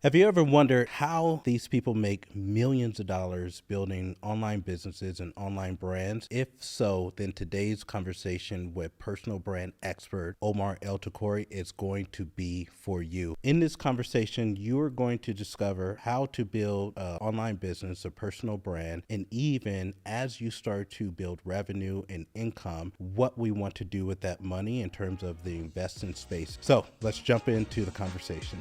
Have you ever wondered how these people make millions of dollars building online businesses and online brands? If so, then today's conversation with personal brand expert Omar El-Takrori is going to be for you. In this conversation, you are going to discover how to build an online business, a personal brand, and even as you start to build revenue and income, what we want to do with that money in terms of the investing space. So let's jump into the conversation.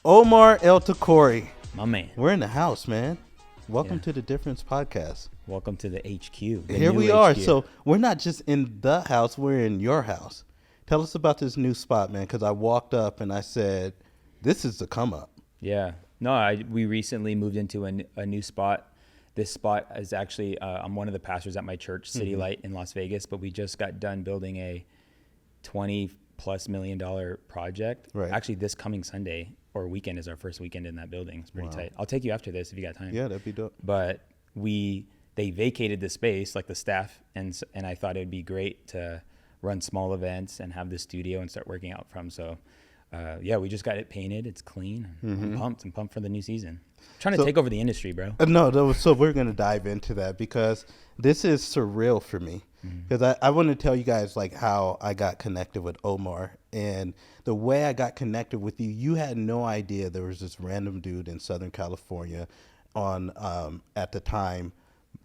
Omar El-Takrori. My man. We're in the house, man. Welcome to the Difference Podcast. Welcome to the HQ. Here we are. So we're not just in the house, we're in your house. Tell us about this new spot, man, because I walked up and I said, this is the come up. Yeah. No, we recently moved into a new spot. This spot is actually, I'm one of the pastors at my church, City Light in Las Vegas, but we just got done building a $20+ million project. Right. Actually, this coming Sunday or weekend is our first weekend in that building. It's pretty tight. I'll take you after this if you got time. Yeah, that'd be dope. But they vacated the space, like the staff, and I thought it would be great to run small events and have the studio and start working out from. So, we just got it painted. It's clean. I'm pumped. I'm pumped for the new season. I'm trying to take over the industry, bro. So we're going to dive into that because this is surreal for me. Because I want to tell you guys like how I got connected with Omar, and the way I got connected with you, you had no idea there was this random dude in Southern California on at the time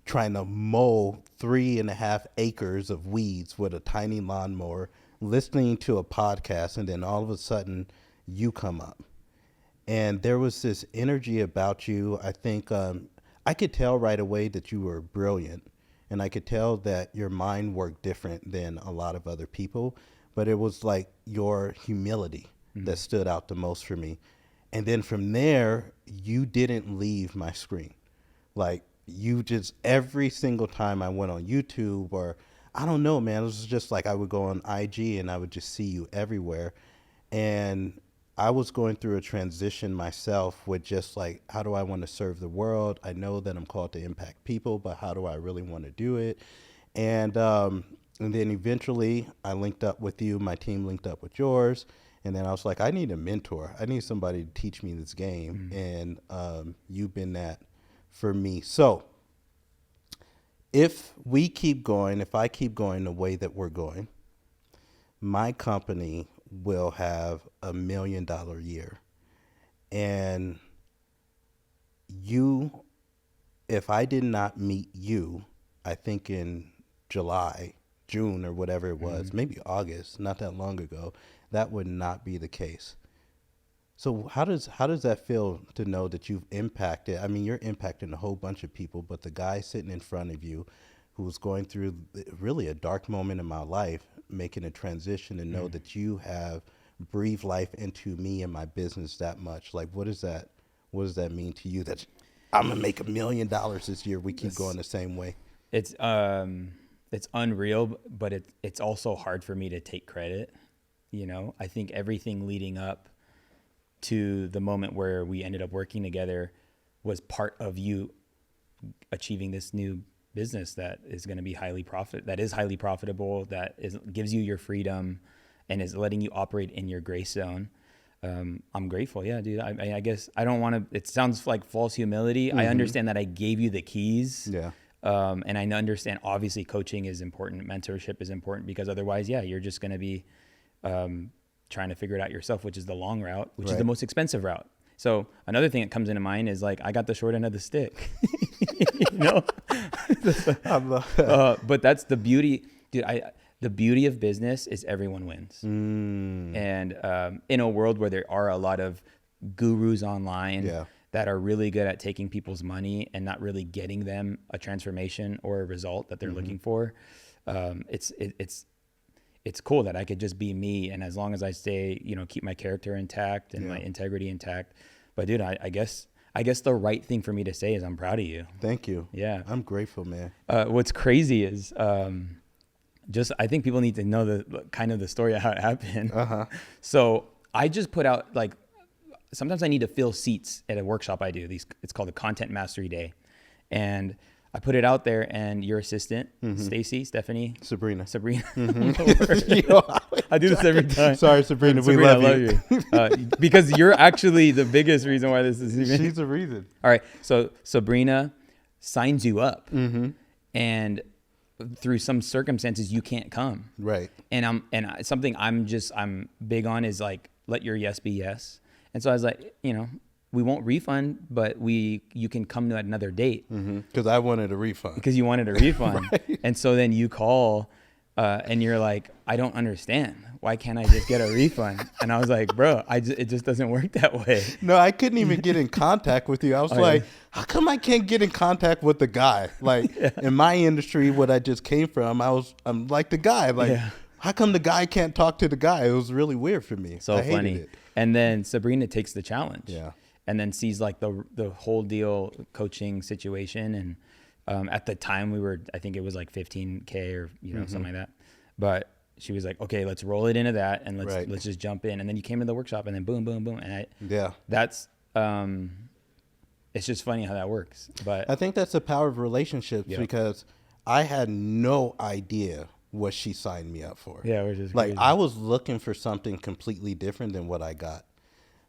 trying to mow 3.5 acres of weeds with a tiny lawnmower, listening to a podcast, and then all of a sudden you come up. And there was this energy about you. I think I could tell right away that you were brilliant. And I could tell that your mind worked different than a lot of other people. But it was like your humility that stood out the most for me. And then from there, you didn't leave my screen. Like, you just, every single time I went on YouTube or, I don't know, man, it was just like I would go on IG and I would just see you everywhere. And I was going through a transition myself with just like, how do I want to serve the world? I know that I'm called to impact people, but how do I really want to do it? And then eventually I linked up with you. My team linked up with yours. And then I was like, I need a mentor. I need somebody to teach me this game. And you've been that for me. So if I keep going the way that we're going, my company will have $1 million year. And you, if I did not meet you, I think in June or whatever it was, maybe August, not that long ago, that would not be the case. So how does that feel to know that you've impacted? I mean, you're impacting a whole bunch of people, but the guy sitting in front of you who was going through really a dark moment in my life, making a transition, and know that you have breathed life into me and my business that much. Like, what does that mean to you that I'm gonna make $1 million this year? We keep going the same way. It's unreal, but it's also hard for me to take credit. You know, I think everything leading up to the moment where we ended up working together was part of you achieving this new business that is going to be highly profitable, gives you your freedom and is letting you operate in your grace zone. I'm grateful. Yeah, dude. I guess I don't want to, it sounds like false humility. I understand that I gave you the keys. Yeah. And I understand obviously coaching is important. Mentorship is important because otherwise, you're just going to be, trying to figure it out yourself, which is the long route, which is the most expensive route. So another thing that comes into mind is like, I got the short end of the stick, you know? I love that. But that's the beauty, dude. The beauty of business is everyone wins. And in a world where there are a lot of gurus online that are really good at taking people's money and not really getting them a transformation or a result that they're looking for, it's cool that I could just be me. And as long as I stay, keep my character intact and my integrity intact. But dude, I guess the right thing for me to say is I'm proud of you. Thank you. Yeah. I'm grateful, man. What's crazy is, I think people need to know the story of how it happened. So I just put out sometimes I need to fill seats at a workshop I do. It's called the Content Mastery Day. And I put it out there, and your assistant, Stephanie, Sabrina. Yo, I do this every time. Sorry, Sabrina, we love you. Because you're actually the biggest reason why this is even. She's the reason. All right, so Sabrina signs you up, and through some circumstances you can't come. Right. And something I'm big on is like, let your yes be yes. And so I was like, we won't refund, but you can come to another date. Because I wanted a refund. Because you wanted a refund. Right. And so then you call and you're like, I don't understand. Why can't I just get a refund? And I was like, bro, it just doesn't work that way. No, I couldn't even get in contact with you. I was like, how come I can't get in contact with the guy? Like in my industry, what I just came from, I'm like the guy. Like, how come the guy can't talk to the guy? It was really weird for me. So funny. It. And then Sabrina takes the challenge. Yeah. And then sees like the whole deal coaching situation. And at the time I think it was like 15K or, something like that. But she was like, okay, let's roll it into that. And let's just jump in. And then you came to the workshop and then boom, boom, boom. And that's, it's just funny how that works. But I think that's the power of relationships because I had no idea what she signed me up for. Yeah. Which is like, crazy. I was looking for something completely different than what I got.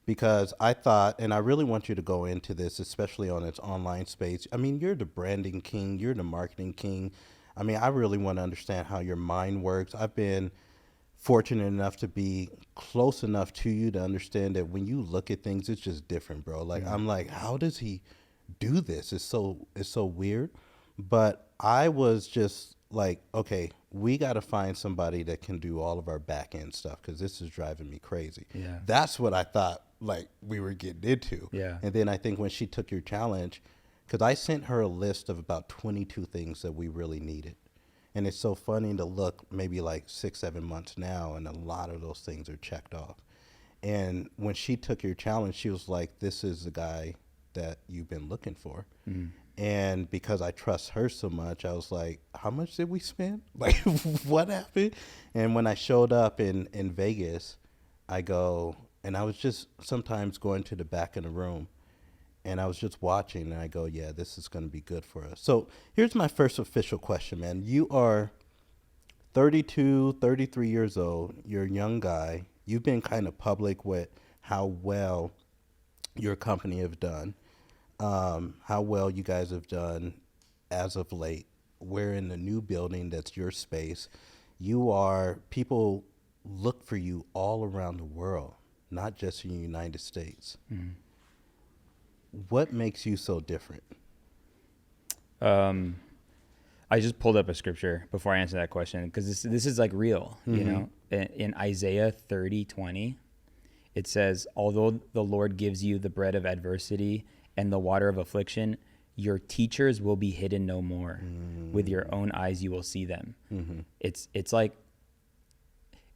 Because I thought, and I really want you to go into this, especially on its online space. I mean, you're the branding king. You're the marketing king. I mean, I really want to understand how your mind works. I've been fortunate enough to be close enough to you to understand that when you look at things, it's just different, bro. Like, I'm like, how does he do this? It's so weird. But I was just like, okay, we got to find somebody that can do all of our back end stuff because this is driving me crazy. Yeah. That's what I thought like we were getting into. Yeah. And then I think when she took your challenge, because I sent her a list of about 22 things that we really needed. And it's so funny to look maybe like 6-7 months now, and a lot of those things are checked off. And when she took your challenge, she was like, this is the guy that you've been looking for. And because I trust her so much, I was like, how much did we spend? Like, what happened? And when I showed up in Vegas, I go, and I was just sometimes going to the back of the room, and I was just watching, and I go, yeah, this is going to be good for us. So here's my first official question, man. You are 32, 33 years old. You're a young guy. You've been kind of public with how well your company have done. How well you guys have done as of late. We're in the new building that's your space. People look for you all around the world, not just in the United States. What makes you so different? I just pulled up a scripture before I answer that question because this is like real, you know. In Isaiah 30:20, it says, although the Lord gives you the bread of adversity and the water of affliction, your teachers will be hidden no more. With your own eyes you will see them. It's like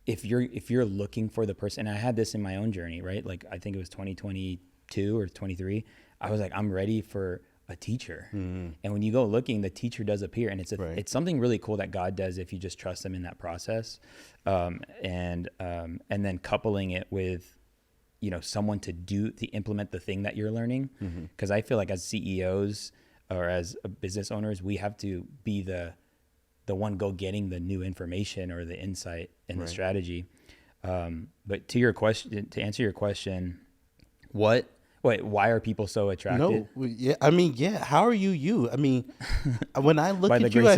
if you're looking for the person, and I had this in my own journey, right? Like I think it was 2022 or 23. I was like, I'm ready for a teacher. And when you go looking, the teacher does appear, and it's something really cool that God does if you just trust him in that process. And then coupling it with, you know, someone to implement the thing that you're learning. Because I feel like as CEOs or as business owners, we have to be the one getting the new information or the insight and the strategy. But to answer your question, why are people so attracted? How are you? I mean, when I look at you, I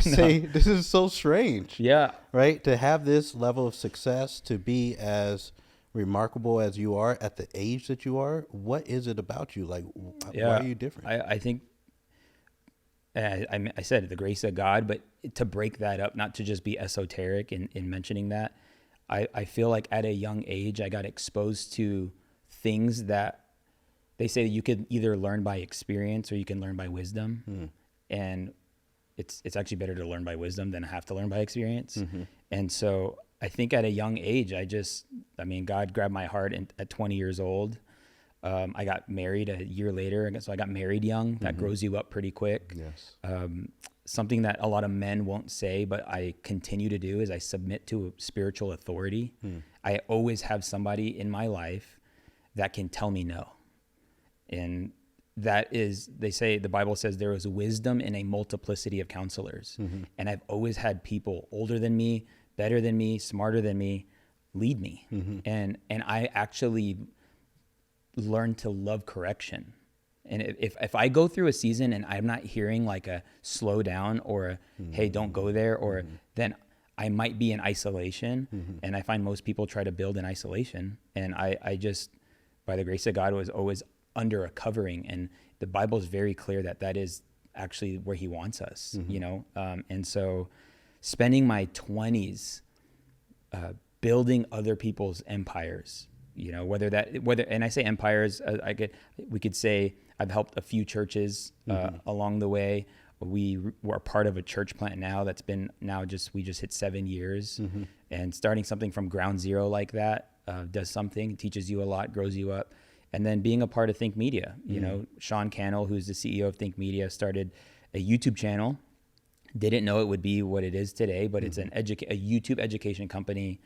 say, this is so strange. Yeah. Right? To have this level of success, to be as remarkable as you are at the age that you are, what is it about you? Like, why are you different? I think, I said the grace of God, but to break that up, not to just be esoteric in mentioning that, I feel like at a young age, I got exposed to things that they say that you could either learn by experience or you can learn by wisdom. And it's actually better to learn by wisdom than have to learn by experience. And so I think at a young age, God grabbed my heart at 20 years old. I got married a year later. So I got married young. That grows you up pretty quick. Yes. Something that a lot of men won't say, but I continue to do is I submit to a spiritual authority. I always have somebody in my life that can tell me no. And they say, the Bible says there is wisdom in a multiplicity of counselors. And I've always had people older than me, better than me, smarter than me, lead me. And I actually learned to love correction. And if I go through a season and I'm not hearing like a slow down or a, hey, don't go there, or then I might be in isolation. And I find most people try to build in isolation. And I just, by the grace of God, was always under a covering. And the Bible is very clear that is actually where he wants us, you know? And so spending my 20s building other people's empires, you know, whether, and I say empires, we could say I've helped a few churches along the way. We are part of a church plant now that's been we just hit 7 years, and starting something from ground zero like that does something, teaches you a lot, grows you up. And then being a part of Think Media, you know, Sean Cannell, who's the CEO of Think Media, started a YouTube channel. Didn't know it would be what it is today, but it's a YouTube education company.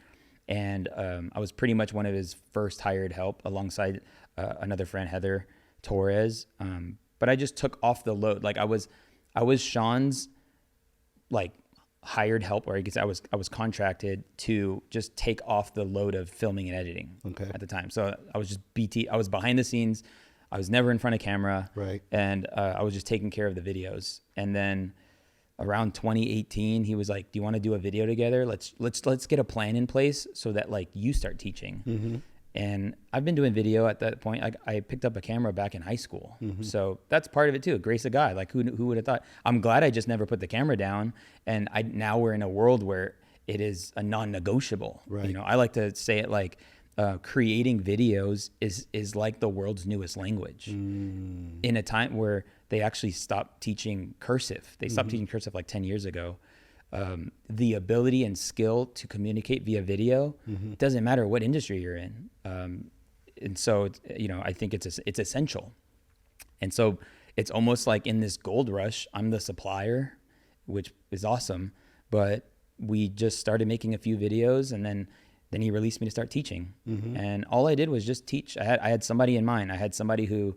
And I was pretty much one of his first hired help alongside another friend, Heather Torres. But I just took off the load. Like I was Sean's like hired help, or I guess I was contracted to just take off the load of filming and editing at the time. So I was just I was behind the scenes. I was never in front of camera. Right. And I was just taking care of the videos. And then around 2018, he was like, do you want to do a video together? Let's get a plan in place so that like you start teaching. And I've been doing video at that point. I picked up a camera back in high school. So that's part of it too. Grace of God. Like who would have thought? I'm glad I just never put the camera down. And now we're in a world where it is a non-negotiable. Right. You know, I like to say it like creating videos is like the world's newest language. In a time where they actually stopped teaching cursive. They stopped teaching cursive like 10 years ago. The ability and skill to communicate via video, it doesn't matter what industry you're in. And so, you know, I think it's essential. And so it's almost like in this gold rush, I'm the supplier, which is awesome, but we just started making a few videos, and then he released me to start teaching. And all I did was just teach. I had somebody in mind. I had somebody who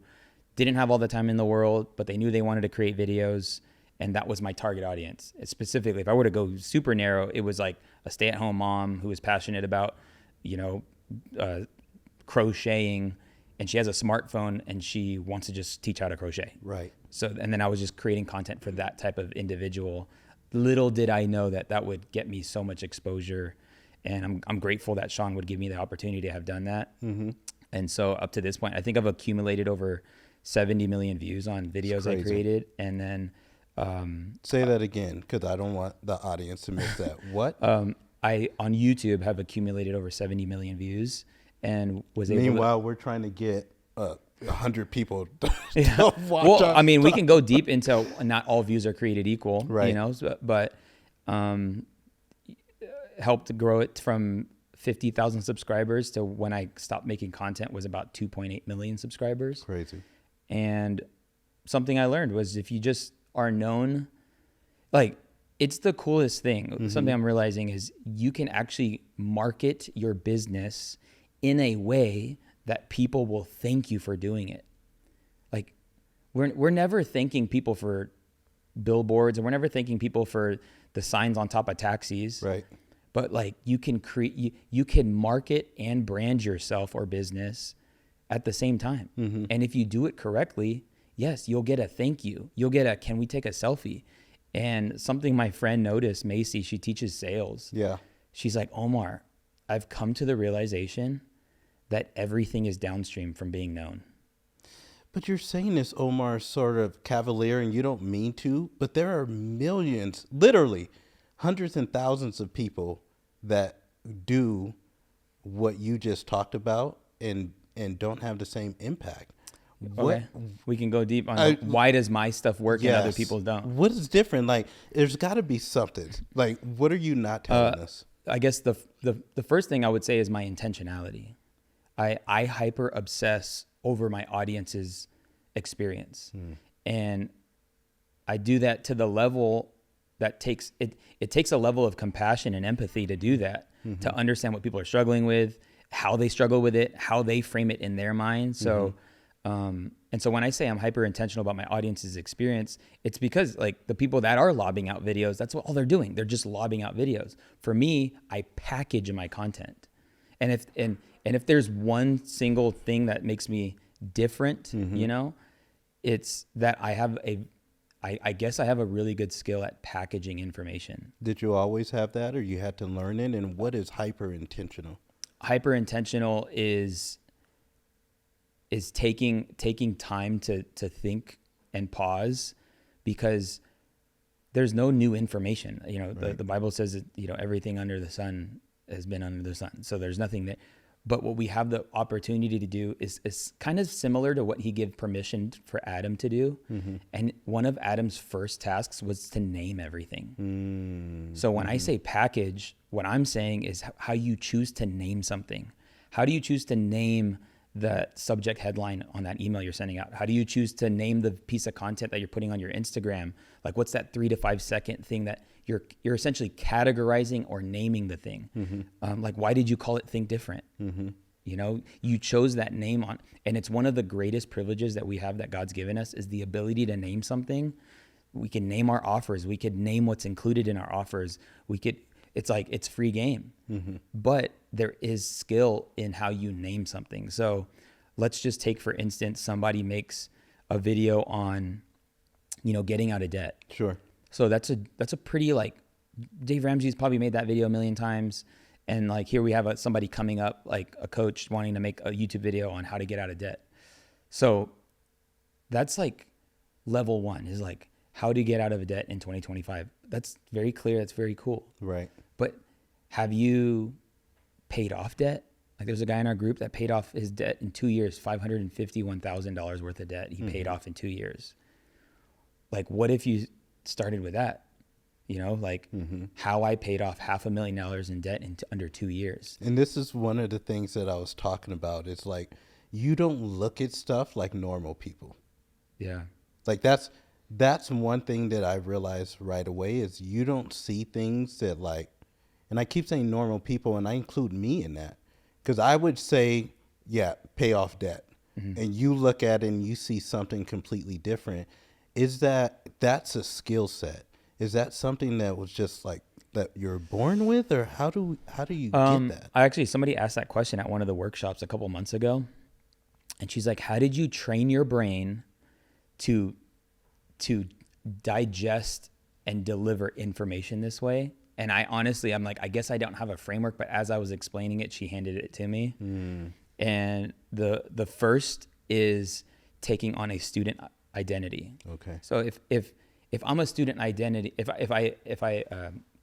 didn't have all the time in the world, but they knew they wanted to create videos. And that was my target audience. Specifically, if I were to go super narrow, it was like a stay-at-home mom who was passionate about, you know, crocheting, and she has a smartphone and she wants to just teach how to crochet. Right. So, and then I was just creating content for that type of individual. Little did I know that would get me so much exposure, and I'm grateful that Sean would give me the opportunity to have done that. And so up to this point, I think I've accumulated over 70 million views on videos I created, and then. Say that again, because I don't want the audience to miss that. What? I on YouTube have accumulated over 70 million views, and was able. Meanwhile, we're trying to get 100 people to watch. Well, I mean, we can go deep into not all views are created equal, right? You know, but helped grow it from 50,000 subscribers to when I stopped making content was about 2.8 million subscribers. Crazy. And something I learned was if you just are known, like it's the coolest thing. Something I'm realizing is you can actually market your business in a way that people will thank you for doing it. Like we're never thanking people for billboards, and we're never thanking people for the signs on top of taxis. Right. But like you can you can market and brand yourself or business at the same time. And if you do it correctly, yes, you'll get a thank you. You'll get a, can we take a selfie? And something my friend noticed, Macy, she teaches sales. Yeah. She's like, Omar, I've come to the realization that everything is downstream from being known. But you're saying this, Omar, sort of cavalier, and you don't mean to, but there are millions, literally hundreds and thousands of people that do what you just talked about and don't have the same impact. Okay. We can go deep on why does my stuff work and other people's don't. What is different? Like, there's got to be something. Like, what are you not telling us? I guess the first thing I would say is my intentionality. I hyper obsess over my audience's experience, and I do that to the level that takes a level of compassion and empathy to do that, to understand what people are struggling with, how they struggle with it, how they frame it in their mind. So And so when I say I'm hyper intentional about my audience's experience, it's because like the people that are lobbing out videos, that's what all they're doing. They're just lobbing out videos. For me, I package my content. And if there's one single thing that makes me different, you know, it's that I guess I have a really good skill at packaging information. Did you always have that, or you had to learn it? And what is hyper intentional? Hyper intentional is taking time to think and pause, because there's no new information. You know, the Bible says that, you know, everything under the sun has been under the sun. So there's nothing that, but what we have the opportunity to do is kind of similar to what he gave permission for Adam to do. And one of Adam's first tasks was to name everything. So when I say package, what I'm saying is how you choose to name something. How do you choose to name the subject headline on that email you're sending out? How do you choose to name the piece of content that you're putting on your Instagram? Like, what's that 3 to 5 second thing that you're essentially categorizing or naming the thing? Like, why did you call it Think Different? You know, you chose that name on, and it's one of the greatest privileges that we have that God's given us is the ability to name something. We can name our offers. We could name what's included in our offers. It's like, it's free game, but there is skill in how you name something. So let's just take, for instance, somebody makes a video on, you know, getting out of debt. Sure. So that's a pretty, like, Dave Ramsey's probably made that video a million times. And like, here we have somebody coming up, like a coach wanting to make a YouTube video on how to get out of debt. So that's like level one, is like, how to get out of debt in 2025. That's very clear. That's very cool. Right. But have you paid off debt? Like, there's a guy in our group that paid off his debt in 2 years, $551,000 worth of debt. He paid off in 2 years. Like, what if you started with that? You know, like how I paid off $500,000 in debt in under 2 years. And this is one of the things that I was talking about. It's like, you don't look at stuff like normal people. Yeah. Like, that's one thing that I realized right away, is you don't see things that, like, and I keep saying normal people, and I include me in that, because I would say, yeah, pay off debt. And you look at it and you see something completely different. That's a skill set? Is that something that was just like that you're born with, or how do you get that? Somebody asked that question at one of the workshops a couple months ago, and she's like, how did you train your brain to digest and deliver information this way? And I'm like, I guess I don't have a framework, but as I was explaining it, she handed it to me. And the first is taking on a student identity. Okay. So if I'm a student identity, if I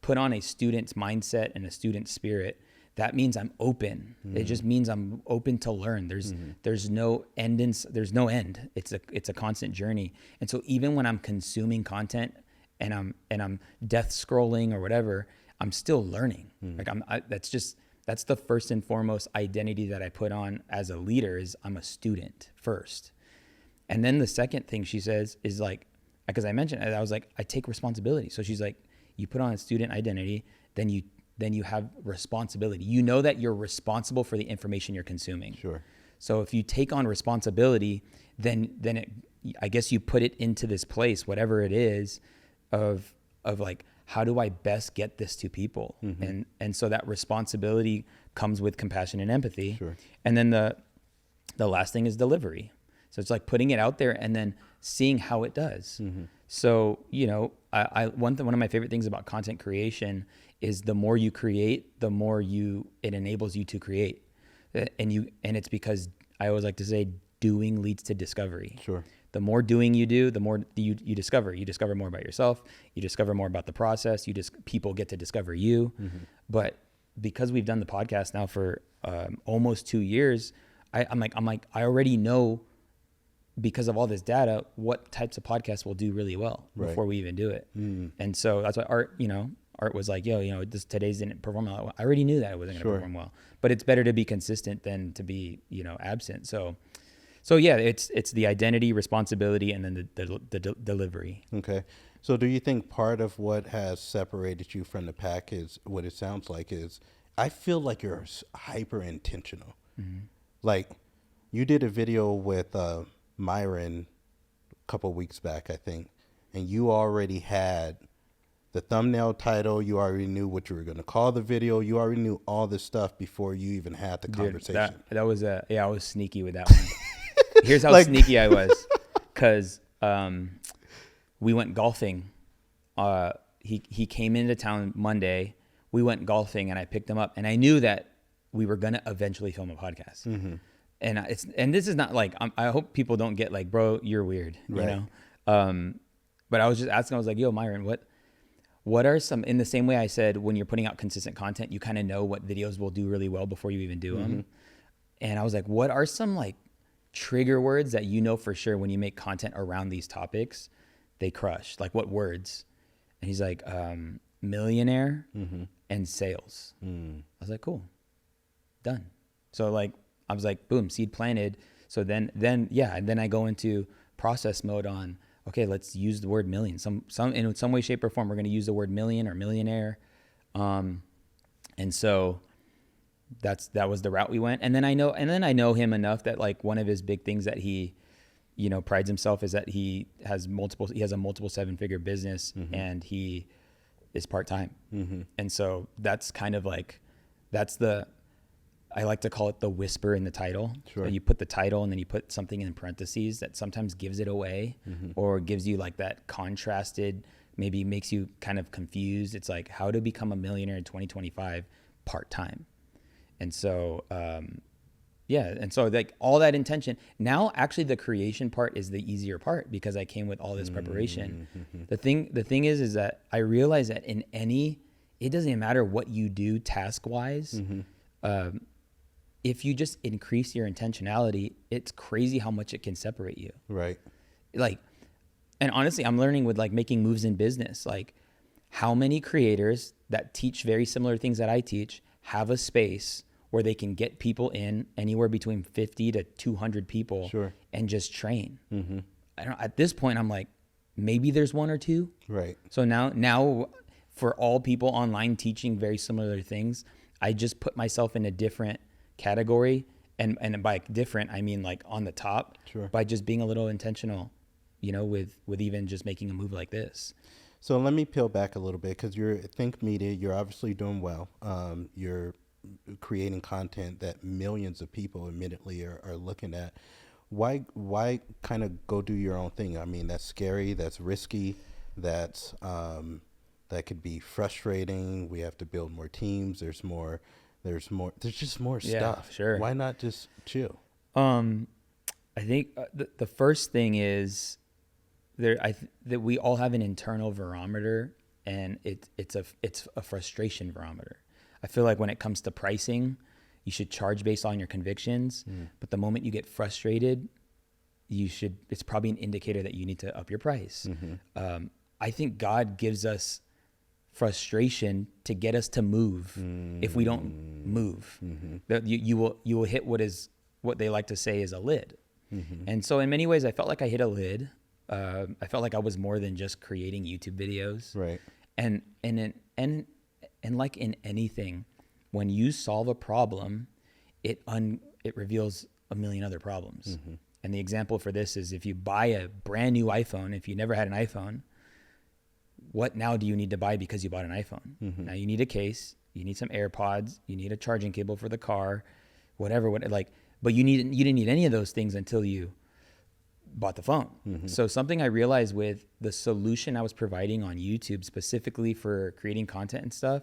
put on a student's mindset and a student spirit, that means I'm open. It just means I'm open to learn. There's no end. There's no end. It's a constant journey. And so even when I'm consuming content and I'm death scrolling or whatever, I'm still learning. Like that's the first and foremost identity that I put on as a leader, is I'm a student first. And then the second thing she says is like, because I mentioned, I was like, I take responsibility. So she's like, you put on a student identity, then you have responsibility. You know that you're responsible for the information you're consuming. Sure. So if you take on responsibility, then I guess you put it into this place, whatever it is, of like, how do I best get this to people? And so that responsibility comes with compassion and empathy. Sure. And then the last thing is delivery. So it's like putting it out there and then seeing how it does. So, you know, one of my favorite things about content creation is the more you create, the more it enables you to create. And it's because I always like to say, doing leads to discovery. Sure. The more doing you do, the more you discover. You discover more about yourself. You discover more about the process. People get to discover you. But because we've done the podcast now for almost 2 years, I'm like, I already know, because of all this data, what types of podcasts will do really well before we even do it. And so that's why Art was like, today's didn't perform well. I already knew that it wasn't going to perform well, but it's better to be consistent than to be, absent. So yeah, it's the identity, responsibility, and then the delivery. Okay. So do you think part of what has separated you from the pack is what it sounds like is, I feel like you're hyper intentional. Like, You did a video with Myron a couple weeks back, I think, and you already had the thumbnail title. You already knew what you were going to call the video. You already knew all this stuff before you even had the conversation. That was I was sneaky with that one. Here's how sneaky I was, because we went golfing. He came into town Monday. We went golfing, and I picked him up, and I knew that we were gonna eventually film a podcast. Mm-hmm. And this is not like, I hope people don't get like, bro, you're weird, right. You know. But I was just asking. I was like, yo, Myron, what are some, in the same way I said, when you're putting out consistent content, you kind of know what videos will do really well before you even do them. Mm-hmm. And I was like, what are some like trigger words that you know for sure when you make content around these topics, they crush? Like, what words? And he's like, millionaire and sales. I was like, cool, done. So like, I was like, boom, seed planted. So then I go into process mode on, okay, let's use the word million. In some way, shape, or form, we're going to use the word million or millionaire. And so that was the route we went. And then I know him enough that like one of his big things that he, you know, prides himself is that he has a multiple 7-figure business, and he is part-time. And so that's kind of like, I like to call it the whisper in the title. Sure. You put the title and then you put something in parentheses that sometimes gives it away, or gives you like that contrasted, maybe makes you kind of confused. It's like, how to become a millionaire in 2025 part-time. And so, and so like all that intention. Now actually the creation part is the easier part, because I came with all this preparation. The thing is that I realize that it doesn't matter what you do task-wise. If you just increase your intentionality, it's crazy how much it can separate you. Right. Like, and honestly, I'm learning with like making moves in business, like how many creators that teach very similar things that I teach have a space where they can get people in anywhere between 50 to 200 people. Sure. And just train. At this point, I'm like, maybe there's one or two. Right. So now for all people online teaching very similar things, I just put myself in a different category, and by different I mean like on the top. Sure. By just being a little intentional, you know, with even just making a move like this. So let me peel back a little bit, because you're Think Media, you're obviously doing well. You're creating content that millions of people admittedly are looking at. Why kind of go do your own thing? I mean, that's scary, that's risky, that could be frustrating. We have to build more teams. There's just more stuff. Sure. Why not just chill? I think the first thing is that we all have an internal barometer, and it's a frustration barometer. I feel like when it comes to pricing, you should charge based on your convictions, but the moment you get frustrated, it's probably an indicator that you need to up your price. I think God gives us frustration to get us to move. If we don't move, you will hit what they like to say is a lid. And so in many ways, I felt like I hit a lid. I felt like I was more than just creating YouTube videos. Right. And like in anything, when you solve a problem, it reveals a million other problems. And the example for this is, if you buy a brand new iPhone, if you never had an iPhone, what now do you need to buy because you bought an iPhone? Now you need a case, you need some AirPods, you need a charging cable for the car, whatever. But you didn't need any of those things until you bought the phone. So something I realized with the solution I was providing on YouTube, specifically for creating content and stuff,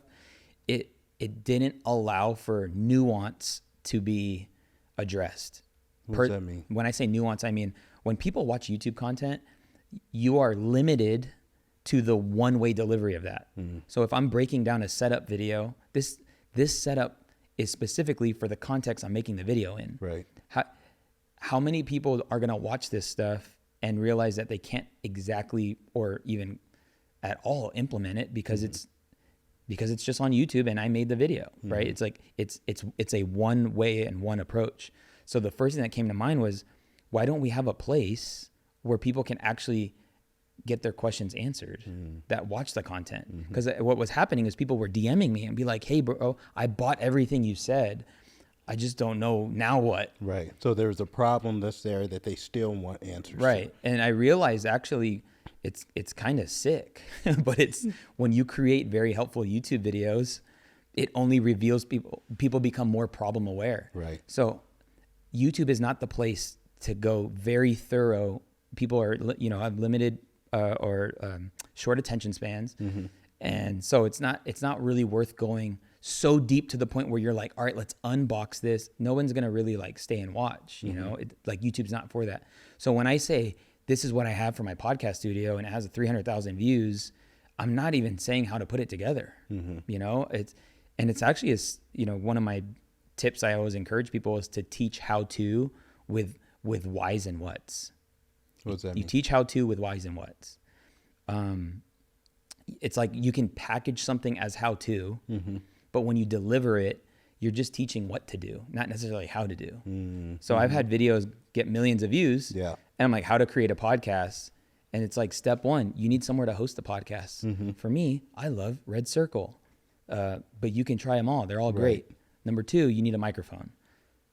it didn't allow for nuance to be addressed. What does that mean? When I say nuance, I mean when people watch YouTube content, you are limited to the one-way delivery of that. So if I'm breaking down a setup video, this setup is specifically for the context I'm making the video in. Right. How many people are going to watch this stuff and realize that they can't exactly or even at all implement it because it's just on YouTube and I made the video, right? It's like it's a one way and one approach. So the first thing that came to mind was, why don't we have a place where people can actually get their questions answered that watch the content? Because what was happening is people were DMing me and be like, hey bro, I bought everything you said. I just don't know now what. Right. So there's a problem that's there that they still want answers Right. to. And I realized actually it's kind of sick, but it's when you create very helpful YouTube videos, it only reveals people become more problem aware. Right. So YouTube is not the place to go very thorough. People are, have limited or short attention spans. Mm-hmm. And so it's not really worth going so deep to the point where you're like, all right, let's unbox this. No one's going to really like stay and watch, you know, like YouTube's not for that. So when I say this is what I have for my podcast studio and it has 300,000 views, I'm not even saying how to put it together. You know, it's actually one of my tips I always encourage people is to teach how to with whys and whats. What does that You mean? teach how to with whys and whats. It's like you can package something as how to, but when you deliver it, you're just teaching what to do, not necessarily how to do. So I've had videos get millions of views, and I'm like, how to create a podcast. And it's like, step one, you need somewhere to host the podcast. For me, I love Red Circle, but you can try them all. They're all great. Number two, you need a microphone.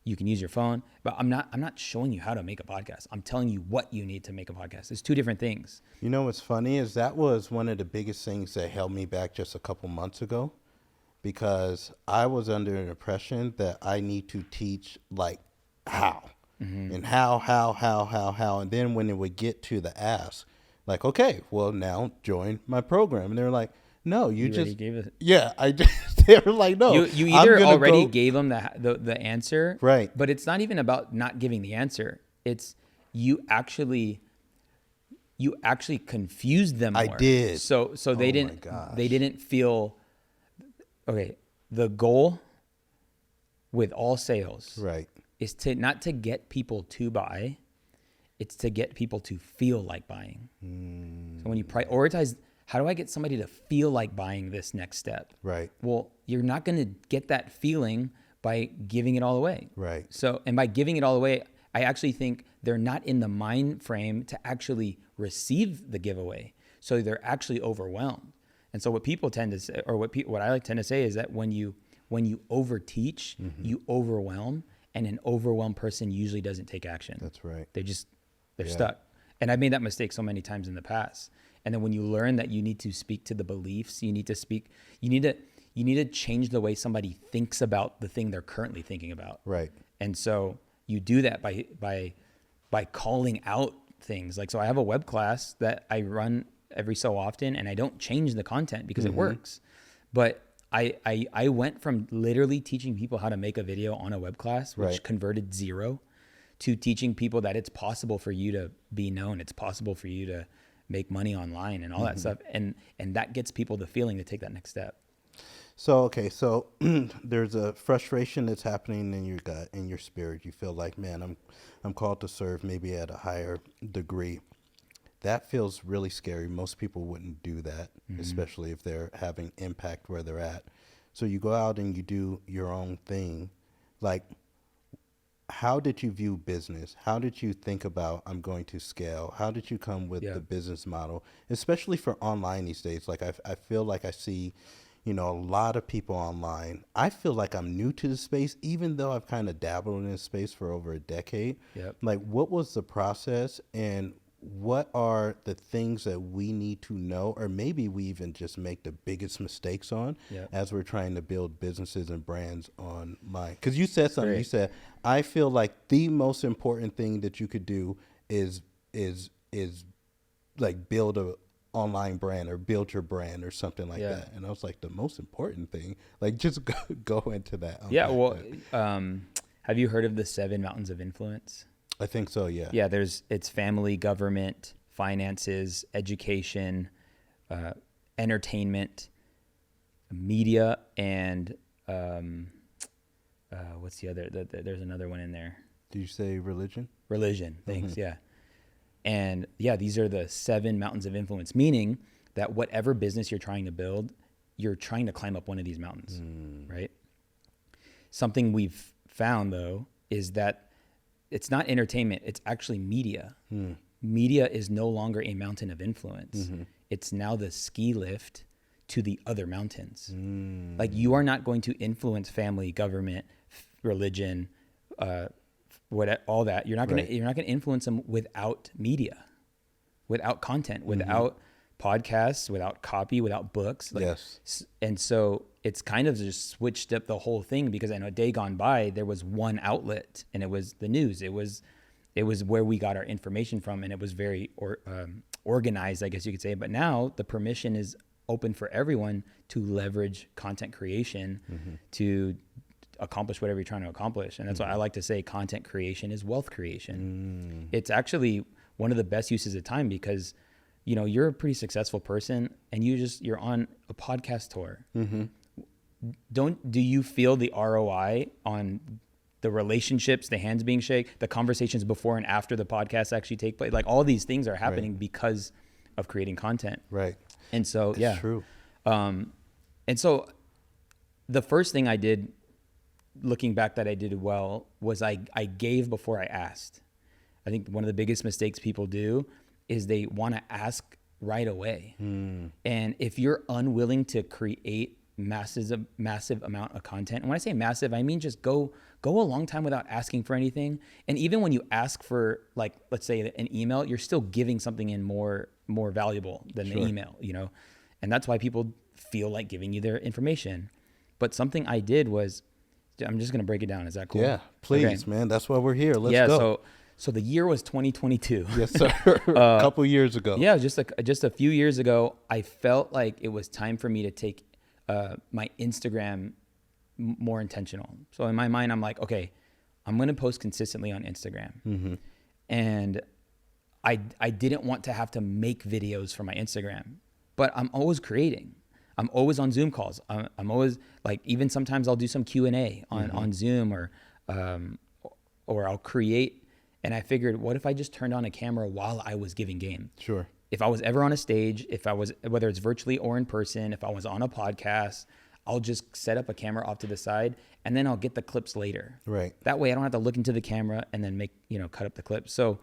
You can use your phone, but I'm not showing you how to make a podcast. I'm telling you what you need to make a podcast. It's two different things. You know what's funny is that was one of the biggest things that held me back just a couple months ago, because I was under an impression that I need to teach like how and how. And then when it would get to the ask, like, okay, well now join my program. And they're like, no, you just gave it. Yeah, I just they were like, no. You either already gave them the answer, right? But it's not even about not giving the answer. It's you actually confused them more. I did. So they didn't feel okay. The goal with all sales, right, is to not to get people to buy, it's to get people to feel like buying. So when you prioritize, how do I get somebody to feel like buying this next step? right. Well, you're not going to get that feeling by giving it all away. Right. So, and by giving it all away, I actually think they're not in the mind frame to actually receive the giveaway. So they're actually overwhelmed. And so what people tend to say, or what I like tend to say is that when you overteach, you overwhelm, and an overwhelmed person usually doesn't take action. That's right. They're stuck. And I've made that mistake so many times in the past. And then when you learn that you need to speak to the beliefs, you need to change the way somebody thinks about the thing they're currently thinking about. Right. And so you do that by calling out things. Like, so I have a web class that I run every so often, and I don't change the content because it works. But I went from literally teaching people how to make a video on a web class, which converted 0, to teaching people that it's possible for you to be known. It's possible for you to make money online and all that stuff. And that gets people the feeling to take that next step. So, okay. So there's a frustration that's happening in your gut, in your spirit. You feel like, man, I'm called to serve maybe at a higher degree. That feels really scary. Most people wouldn't do that, especially if they're having impact where they're at. So you go out and you do your own thing. Like, how did you view business? How did you think about, I'm going to scale? How did you come with the business model, especially for online these days? Like, I feel like I see, a lot of people online. I feel like I'm new to the space, even though I've kind of dabbled in this space for over a decade. Yep. Like, what was the process, and what are the things that we need to know, or maybe we even just make the biggest mistakes on as we're trying to build businesses and brands online? Because you said something. You said, I feel like the most important thing that you could do is like build a online brand or build your brand or something like that. And I was like, the most important thing, like, just go into that. Well, have you heard of the 7 mountains of influence? I think so. Yeah. Yeah. It's family, government, finances, education, entertainment, media, and what's the other? There's another one in there. Did you say religion? Religion. Thanks. Yeah. And these are the 7 mountains of influence, meaning that whatever business you're trying to build, you're trying to climb up one of these mountains, right? Something we've found, though, is that it's not entertainment. It's actually media. Media is no longer a mountain of influence. It's now the ski lift to the other mountains. Like, you are not going to influence family, government, religion, all that. You're not gonna influence them without media, without content, without podcasts, without copy, without books. Yes. And so it's kind of just switched up the whole thing, because in a day gone by, there was one outlet, and it was the news. It was where we got our information from, and it was very organized, I guess you could say. But now the permission is open for everyone to leverage content creation to accomplish whatever you're trying to accomplish. And that's why I like to say content creation is wealth creation. It's actually one of the best uses of time, because you're a pretty successful person, and you're on a podcast tour. Do you feel the ROI on the relationships, the hands being shake, the conversations before and after the podcast actually take place? Like, all these things are happening because of creating content. Right. And so, It's true. And so the first thing I did, looking back, that I did well, was I gave before I asked. I think one of the biggest mistakes people do is they want to ask right away. And if you're unwilling to create massive amount of content, and when I say massive, I mean just go a long time without asking for anything. And even when you ask for, like, let's say an email, you're still giving something in more valuable than the email, and that's why people feel like giving you their information. But something I did was, I'm just going to break it down. Is that cool? Yeah, please, man. That's why we're here. Let's go. So the year was 2022. Yes, sir. A couple years ago. Yeah, just a few years ago, I felt like it was time for me to take my Instagram more intentional. So in my mind, I'm like, okay, I'm going to post consistently on Instagram. And I didn't want to have to make videos for my Instagram, but I'm always creating. I'm always on Zoom calls. I'm always, like, even sometimes I'll do some Q&A on Zoom, or I'll create. And I figured, what if I just turned on a camera while I was giving game? Sure. If I was ever on a stage, whether it's virtually or in person, if I was on a podcast, I'll just set up a camera off to the side, and then I'll get the clips later. Right. That way I don't have to look into the camera and then cut up the clips. So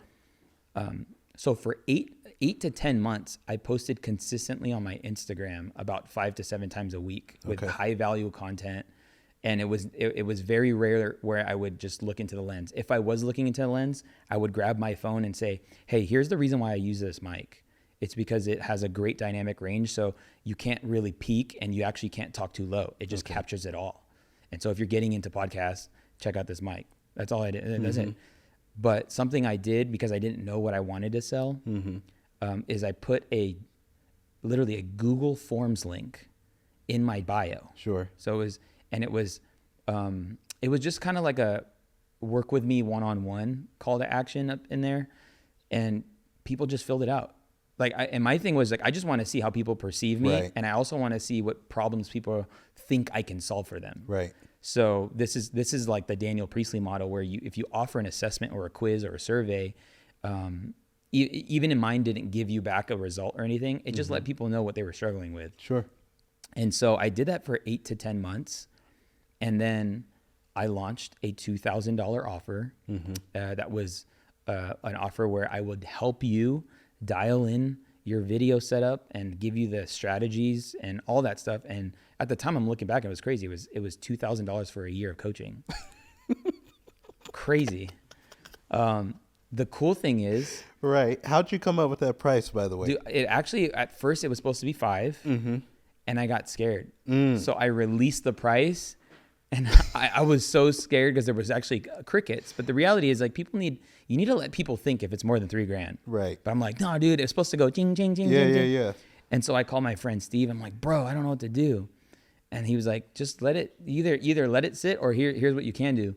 for 8 to 10 months, I posted consistently on my Instagram about 5 to 7 times a week with high value content. And it was very rare where I would just look into the lens. If I was looking into the lens, I would grab my phone and say, hey, here's the reason why I use this mic. It's because it has a great dynamic range, so you can't really peak, and you actually can't talk too low. It just captures it all. And so if you're getting into podcasts, check out this mic. That's all I did. That's it. But something I did, because I didn't know what I wanted to sell, is I put literally a Google Forms link in my bio. Sure. So it was just kind of like a work with me one-on-one call to action up in there, and people just filled it out. And my thing was, like, I just want to see how people perceive me. Right. And I also want to see what problems people think I can solve for them. Right. So this is like the Daniel Priestley model, where if you offer an assessment or a quiz or a survey, even in mine didn't give you back a result or anything. It just let people know what they were struggling with. Sure. And so I did that for 8 to 10 months. And then I launched a $2,000 offer. That was an offer where I would help you dial in your video setup and give you the strategies and all that stuff. And at the time, I'm looking back, it was crazy. It was $2,000 for a year of coaching. Crazy. The cool thing is, right. How'd you come up with that price, by the way? Dude, it actually, at first it was supposed to be $5, and I got scared. So I released the price, and I was so scared because there was actually crickets. But the reality is, like, you need to let people think if it's more than $3,000. Right. But I'm like, no, dude, it's supposed to go jing, jing, jing, Yeah, jing, yeah, jing. yeah. And so I called my friend Steve. I'm like, bro, I don't know what to do. And he was like, just let it, either let it sit, or here's what you can do.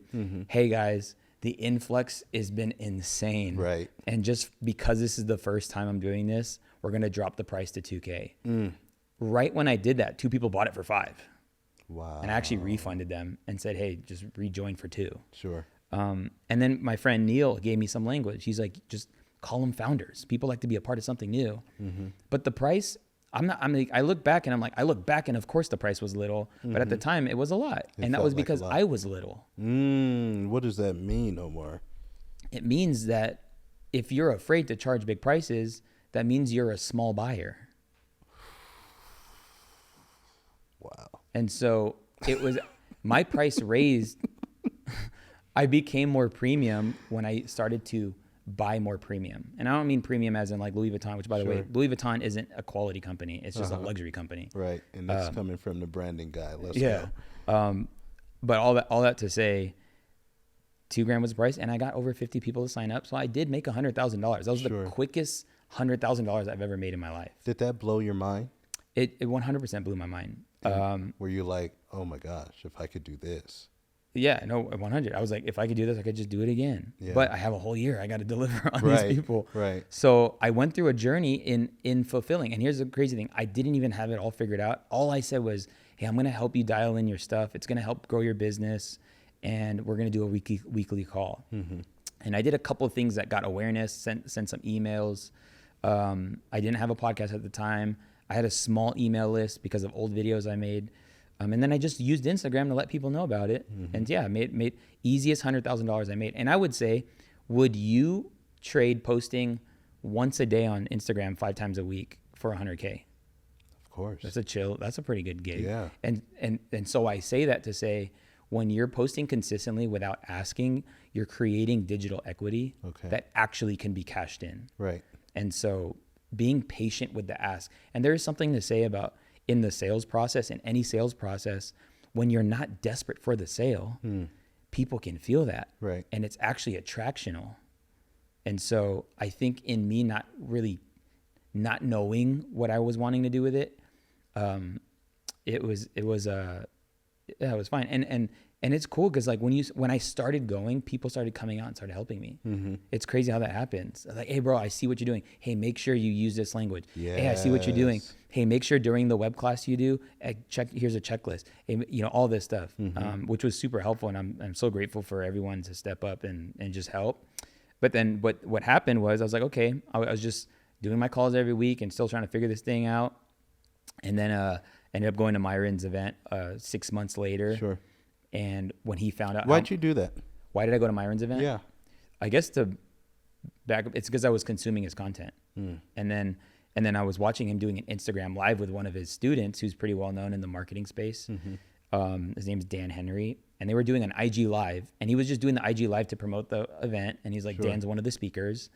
Hey guys, the influx has been insane. Right. And just because this is the first time I'm doing this, we're going to drop the price to $2,000. Right when I did that, 2 people bought it for $5,000. Wow. And I actually refunded them and said, hey, just rejoin for $2,000. Sure. And then my friend Neil gave me some language. He's like, just call them founders. People like to be a part of something new. But the price, I look back and of course the price was little, but at the time it was a lot. And that was because I was little. What does that mean, Omar? It means that if you're afraid to charge big prices, that means you're a small buyer. Wow. And so it was, my price raised I became more premium when I started to buy more premium. And I don't mean premium as in like Louis Vuitton, which by the way, Louis Vuitton isn't a quality company. It's just a luxury company. Right. And that's coming from the branding guy. Let's Yeah. go. But all that to say, $2,000 was the price, and I got over 50 people to sign up. So I did make $100,000. That was the quickest $100,000 I've ever made in my life. Did that blow your mind? It 100% blew my mind. Were you like, oh my gosh, if I could do this? Yeah, no, 100. I was like, if I could do this, I could just do it again. Yeah. But I have a whole year. I got to deliver on Right, these people. right. So I went through a journey in fulfilling. And here's the crazy thing. I didn't even have it all figured out. All I said was, hey, I'm going to help you dial in your stuff. It's going to help grow your business. And we're going to do a weekly call. Mm-hmm. And I did a couple of things that got awareness, sent some emails. I didn't have a podcast at the time. I had a small email list because of old videos I made. And then I just used Instagram to let people know about it. Mm-hmm. And yeah, made easiest $100,000 I made. And I would say, would you trade posting once a day on Instagram 5 times a week for $100K? Of course. That's a pretty good gig. Yeah. And so I say that to say, when you're posting consistently without asking, you're creating digital equity that actually can be cashed in. Right. And so being patient with the ask. And there is something to say about in the sales process, in any sales process, when you're not desperate for the sale, people can feel that. Right. And it's actually attractional. And so I think in me not knowing what I was wanting to do with it, it was fine. And it's cool because like when I started going, people started coming out and started helping me. Mm-hmm. It's crazy how that happens. Like, hey bro, I see what you're doing. Hey, make sure you use this language. Yes. Hey, I see what you're doing. Hey, make sure during the web class you do, here's a checklist. Hey, all this stuff, which was super helpful. And I'm so grateful for everyone to step up and just help. But then what happened was I was like, okay, I was just doing my calls every week and still trying to figure this thing out. And then ended up going to Myron's event 6 months later. Sure. And when he found out, why'd you do that? Why did I go to Myron's event? Yeah, I guess to back up, it's because I was consuming his content, and then I was watching him doing an Instagram live with one of his students, who's pretty well known in the marketing space. Mm-hmm. His name is Dan Henry, and they were doing an IG live, and he was just doing the IG live to promote the event, and he's like, Dan's one of the speakers,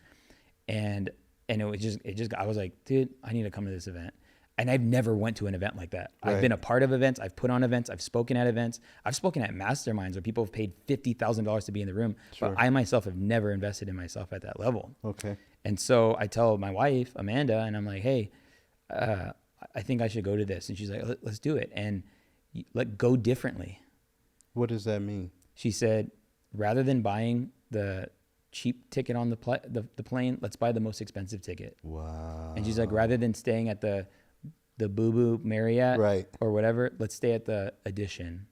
and it just I was like, dude, I need to come to this event. And I've never went to an event like that. Right. I've been a part of events. I've put on events. I've spoken at events. I've spoken at masterminds where people have paid $50,000 to be in the room. Sure. But I myself have never invested in myself at that level. Okay. And so I tell my wife, Amanda, and I'm like, hey, I think I should go to this. And she's like, let's do it. And go differently. What does that mean? She said, rather than buying the cheap ticket on the plane, let's buy the most expensive ticket. Wow. And she's like, rather than staying at the Boo Boo Marriott or whatever, let's stay at the Edition.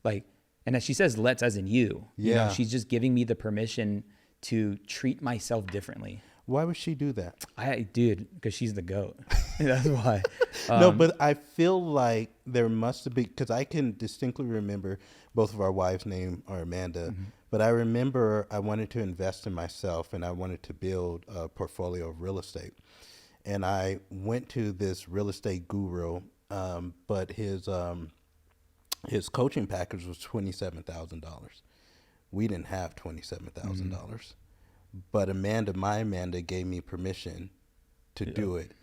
Like, and as she says, let's as in you. You know, she's just giving me the permission to treat myself differently. Why would she do that? Because she's the GOAT. That's why. No, but I feel like there must have been, because I can distinctly remember both of our wives' names are Amanda, mm-hmm. but I remember I wanted to invest in myself and I wanted to build a portfolio of real estate. And I went to this real estate guru, but his coaching package was $27,000. We didn't have $27,000, mm-hmm. but my Amanda gave me permission to do it.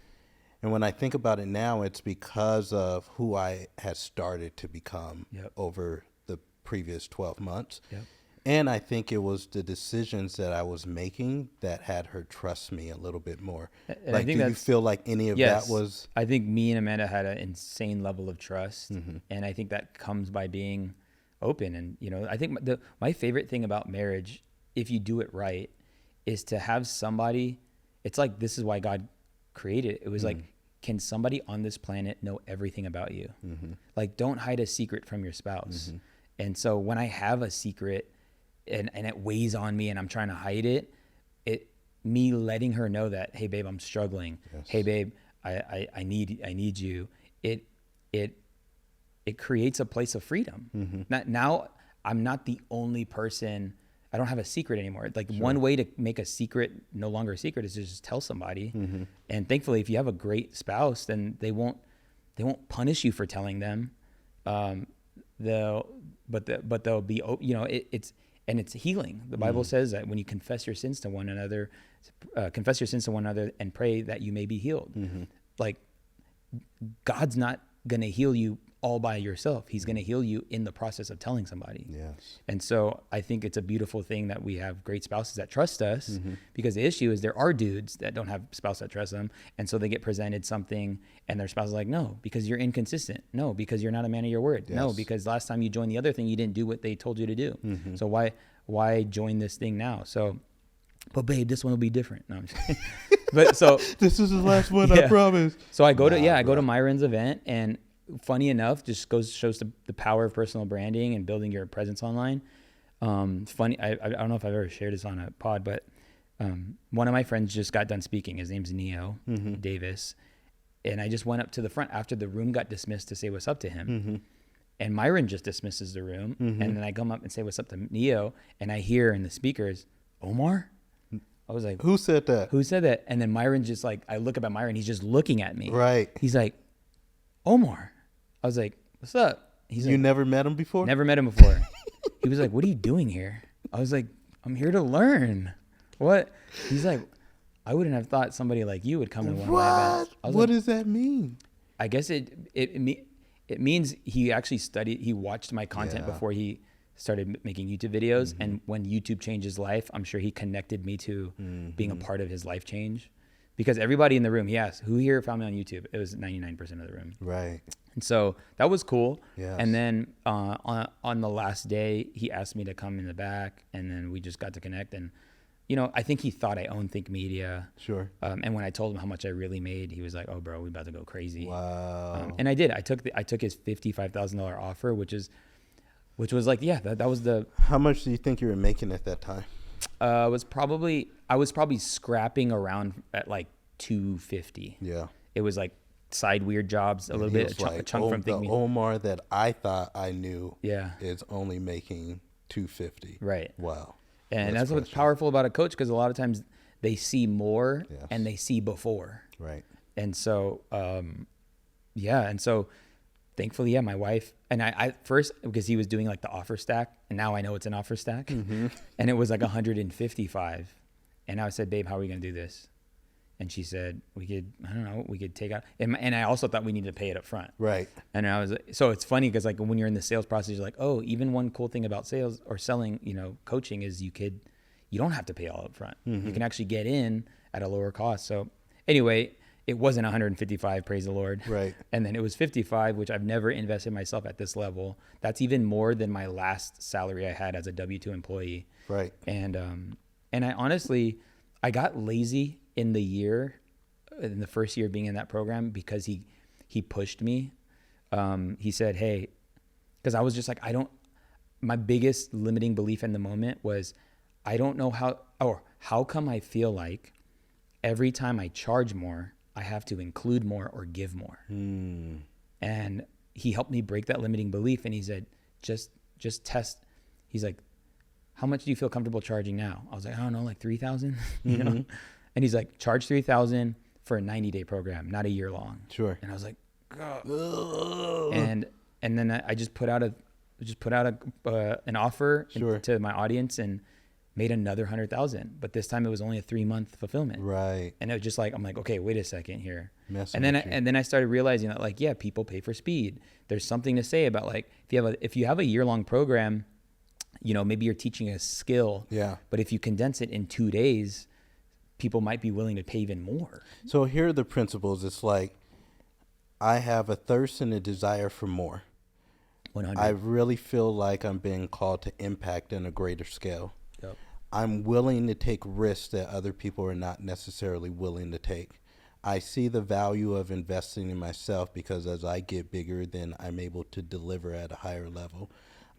And when I think about it now, it's because of who I had started to become over the previous 12 months. Yep. And I think it was the decisions that I was making that had her trust me a little bit more. And like, do you feel like any of that was? I think me and Amanda had an insane level of trust. Mm-hmm. And I think that comes by being open. And, you know, I think my favorite thing about marriage, if you do it right, is to have somebody. It's like, this is why God created it. It was like, can somebody on this planet know everything about you? Mm-hmm. Like, don't hide a secret from your spouse. Mm-hmm. And so when I have a secret, and it weighs on me and I'm trying to hide it, me letting her know that, hey babe, I'm struggling. Yes. Hey babe, I need you. It creates a place of freedom. Mm-hmm. Now I'm not the only person. I don't have a secret anymore. Like one way to make a secret no longer a secret is to just tell somebody. Mm-hmm. And thankfully, if you have a great spouse, then they won't punish you for telling them. They'll be, you know, and it's healing. The Bible says that when you confess your sins to one another, and pray that you may be healed. Like, God's not going to heal you all by yourself. He's going to heal you in the process of telling somebody. Yes. And so I think it's a beautiful thing that we have great spouses that trust us, because the issue is there are dudes that don't have spouse that trust them. And so they get presented something and their spouse is like, no, because you're inconsistent. No, because you're not a man of your word. Yes. No, because last time you joined the other thing, you didn't do what they told you to do. So why join this thing now? So, but babe, this one will be different. No, I'm just kidding. But so This is the last one, I promise. So I go to Myron's event, and funny enough, just shows the power of personal branding and building your presence online. Funny, I don't know if I've ever shared this on a pod, but one of my friends just got done speaking. His name's Neo Davis, and I just went up to the front after the room got dismissed to say what's up to him. And Myron just dismisses the room, and then I come up and say what's up to Neo, and I hear in the speakers, Omar. I was like, Who said that? Who said that? And then Myron just like, I look up at Myron, he's just looking at me. Right. He's like, Omar. I was like, what's up? He's like, You never met him before? Never met him before. He was like, what are you doing here? I was like, I'm here to learn. What? He's like, I wouldn't have thought somebody like you would come to one of my events. What does that mean? I guess it means he actually studied, he watched my content before he started making YouTube videos. And when YouTube changed his life, I'm sure he connected me to being a part of his life change. Because everybody in the room, he asked, who here found me on YouTube? It was 99% of the room. Right. And so that was cool. Yes. And then on the last day, he asked me to come in the back, and then we just got to connect. And, you know, I think he thought I owned Think Media. Sure. And when I told him how much I really made, he was like, oh, bro, we about to go crazy. Wow. And I did. I took his $55,000 offer, which was like, that was the... How much do you think you were making at that time? I was probably scrapping around at like 250. Yeah. It was like side weird jobs, a little bit, a chunk from Think the Media. Omar that I thought I knew Yeah. is only making 250. Right. Wow. And that's what's powerful about a coach, because a lot of times they see more and they see before. Right. And so, and so thankfully, my wife, and I first, because he was doing like the offer stack, and now I know it's an offer stack, and it was like 155. And I said, babe, how are we going to do this? And she said, we could take out, and I also thought we needed to pay it up front. Right. And I was, so it's funny because like when you're in the sales process, you're like, oh, even one cool thing about sales or selling, coaching is you don't have to pay all up front. You can actually get in at a lower cost. So anyway, it wasn't 155, praise the Lord. Right. And then it was 55, which I've never invested myself at this level. That's even more than my last salary I had as a W-2 employee. Right. And I honestly, I got lazy in the first year being in that program, because he pushed me. He said, hey, because I was just like, my biggest limiting belief in the moment was, I don't know how come I feel like every time I charge more, I have to include more or give more. And he helped me break that limiting belief. And he said, just test. He's like, how much do you feel comfortable charging now? I was like, I don't know, like 3,000, you know? And he's like, charge 3,000 for a 90-day program, not a year long. Sure. And I was like, oh. And then I just put out an offer to my audience and made another 100,000, but this time it was only a 3-month fulfillment. Right. And it was just like, I'm like, okay, wait a second here. And then I started realizing that, like, yeah, people pay for speed. There's something to say about, like, if you have a year-long program, maybe you're teaching a skill. Yeah. But if you condense it in 2 days, people might be willing to pay even more. So here are the principles. It's like, I have a thirst and a desire for more. 100. I really feel like I'm being called to impact on a greater scale. Yep. I'm willing to take risks that other people are not necessarily willing to take. I see the value of investing in myself, because as I get bigger, then I'm able to deliver at a higher level.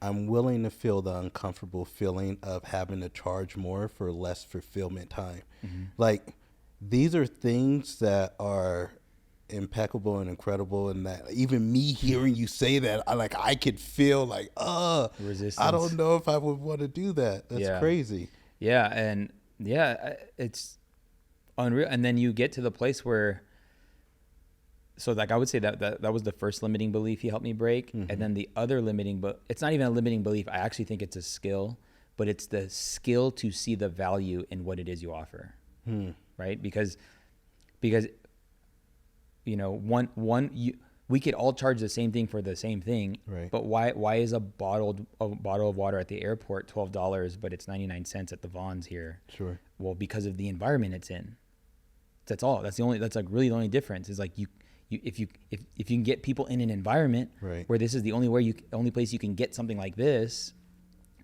I'm willing to feel the uncomfortable feeling of having to charge more for less fulfillment time. Like, these are things that are impeccable and incredible, and that even me hearing you say that, I could feel like, resistance. I don't know if I would want to do that. That's crazy. Yeah. And it's unreal. And then you get to the place where, so like I would say that was the first limiting belief he helped me break. And then the other limiting, but it's not even a limiting belief. I actually think it's a skill, but it's the skill to see the value in what it is you offer. Right? Because you know, we could all charge the same thing for the same thing, right? But why is a bottle of water at the airport $12, but it's 99 cents at the Vons here? Sure. Well, because of the environment it's in. That's all. That's like really the only difference is like if you can get people in an environment right. where this is the only place you can get something like this,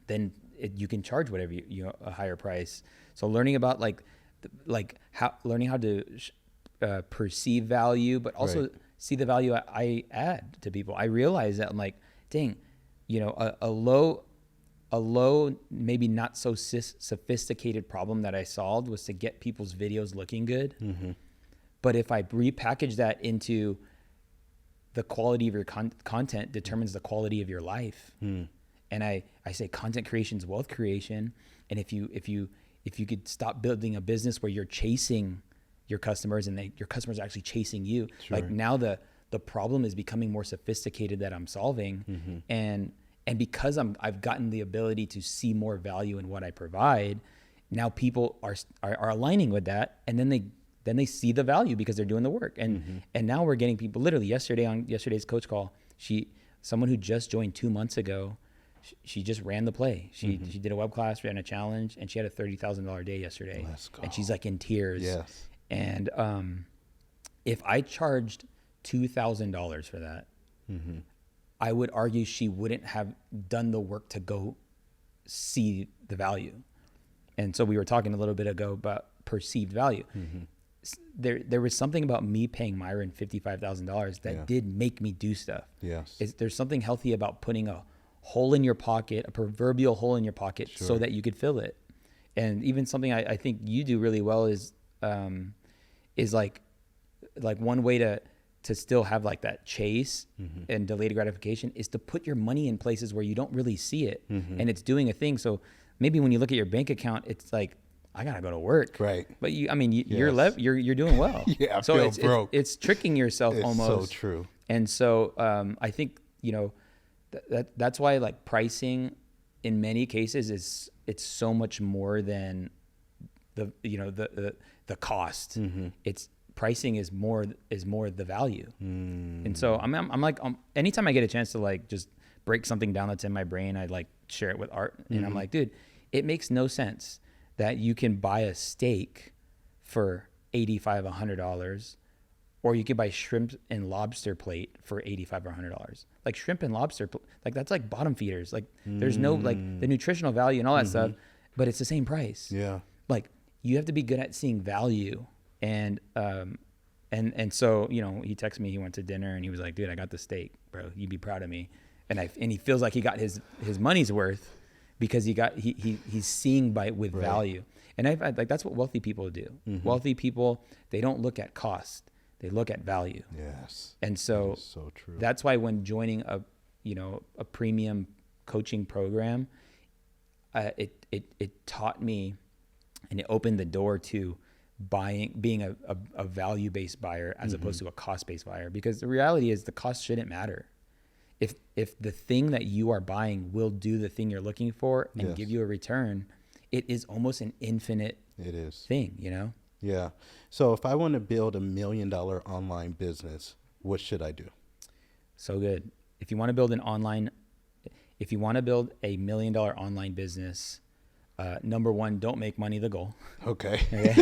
then you can charge whatever a higher price. So learning about learning how to perceive value, but also right. see the value I add to people. I realize that I'm like, dang, you know, a low, maybe not so sophisticated problem that I solved was to get people's videos looking good. Mm-hmm. But if I repackage that into the quality of your content determines the quality of your life. And I say content creation is wealth creation. And if you could stop building a business where you're chasing your customers and your customers are actually chasing you, sure. like now the problem is becoming more sophisticated that I'm solving. Mm-hmm. And because I've gotten the ability to see more value in what I provide, now people are aligning with that, and then they see the value because they're doing the work. And now we're getting people literally yesterday on yesterday's coach call. Someone who just joined 2 months ago, she just ran the play. She did a web class, ran a challenge, and she had a $30,000 day yesterday. Let's go. And she's like in tears. Yes. And if I charged $2,000 for that, I would argue she wouldn't have done the work to go see the value. And so we were talking a little bit ago about perceived value. There was something about me paying Myron $55,000 that did make me do stuff. Yes. There's something healthy about putting a hole in your pocket, a proverbial hole in your pocket, sure. so that you could fill it. And even something I think you do really well is like one way to still have like that chase and delayed gratification is to put your money in places where you don't really see it and it's doing a thing. So maybe when you look at your bank account, it's like, I gotta go to work. Right. But you're doing well. Yeah. I so feel it's broke. it's tricking yourself it's almost. So true. And so I think, you know, that's why like pricing in many cases it's so much more than the cost. It's pricing is more the value. And so I'm like, anytime I get a chance to like just break something down that's in my brain, I like share it with Art. And I'm like, dude, it makes no sense that you can buy a steak for $85, $100, or you could buy shrimp and lobster plate for $85 or $100. Like shrimp and lobster, like that's like bottom feeders. Like there's no like the nutritional value and all that stuff, but it's the same price. Yeah. Like you have to be good at seeing value. And so, you know, he texted me, he went to dinner and he was like, dude, I got the steak, bro. You'd be proud of me. And he feels like he got his money's worth because he's seeing with right. value. And I like, that's what wealthy people do. Wealthy people, they don't look at cost. They look at value. Yes. And so, so true. That's why when joining a premium coaching program, it taught me and it opened the door to being a value-based buyer as opposed to a cost-based buyer, because the reality is the cost shouldn't matter. If the thing that you are buying will do the thing you're looking for and yes. give you a return, it is almost an infinite thing, you know? Yeah. So if I want to build $1 million online business, what should I do? So good. If you want to build a $1 million online business, number one, don't make money the goal. Okay.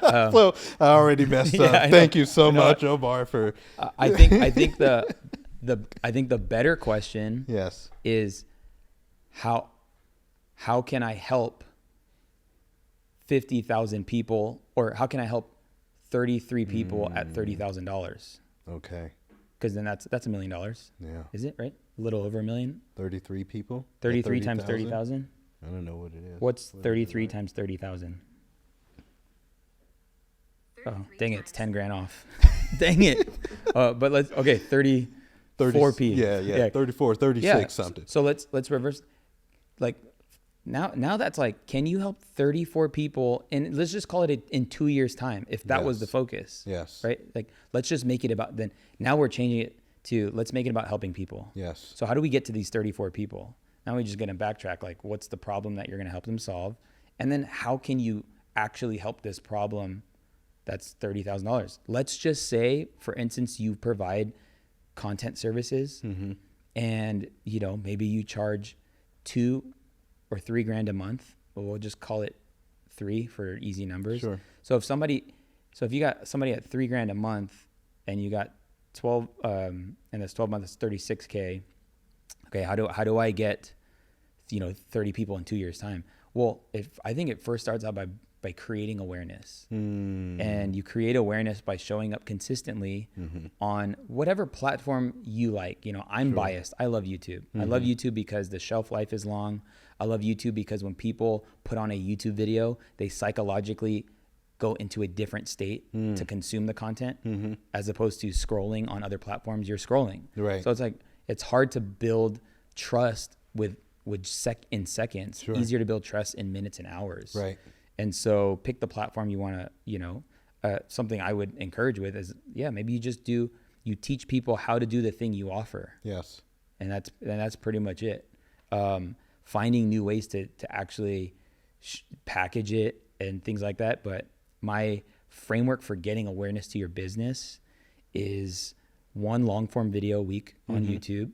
So I already messed up. Thank you so much, Omar, for. I think the better question yes. is how can I help 50,000 people, or how can I help 33 people at $30,000? Okay. Because then that's $1 million. Yeah. Is it right? A little over $1 million. 33 people. 33 times 30,000. I don't know what it is. What's 33 times 30,000? Oh, dang it! It's 10 grand off. Dang it! But 34 people. Yeah. 34, 36 something. So let's reverse. Like now that's like, can you help 34 people? And let's just call it in 2 years' time, if that was the focus. Yes. Right. Like let's just make it about. Then now we're changing it to let's make it about helping people. Yes. So how do we get to these 34 people? Now we just going to backtrack. Like, what's the problem that you're going to help them solve? And then how can you actually help this problem that's $30,000? Let's just say, for instance, you provide content services and, you know, maybe you charge $2 or $3 grand a month. Well, we'll just call it 3 for easy numbers. Sure. So if you got somebody at $3 grand a month and you got 12, and that's 12 months, 36K. Okay. How do I get, you know, 30 people in 2 years time? Well, I think it first starts out by creating awareness, and you create awareness by showing up consistently on whatever platform you like. You know, I'm biased. I love YouTube. I love YouTube because the shelf life is long. I love YouTube because when people put on a YouTube video, they psychologically go into a different state to consume the content, as opposed to scrolling on other platforms. You're scrolling. Right. So it's like, it's hard to build trust in seconds. Sure. Easier to build trust in minutes and hours. Right. And so pick the platform you want to, you know, something I would encourage with is, maybe you teach people how to do the thing you offer. Yes. And that's pretty much it. Finding new ways to actually package it and things like that. But my framework for getting awareness to your business is 1 long form video a week on YouTube,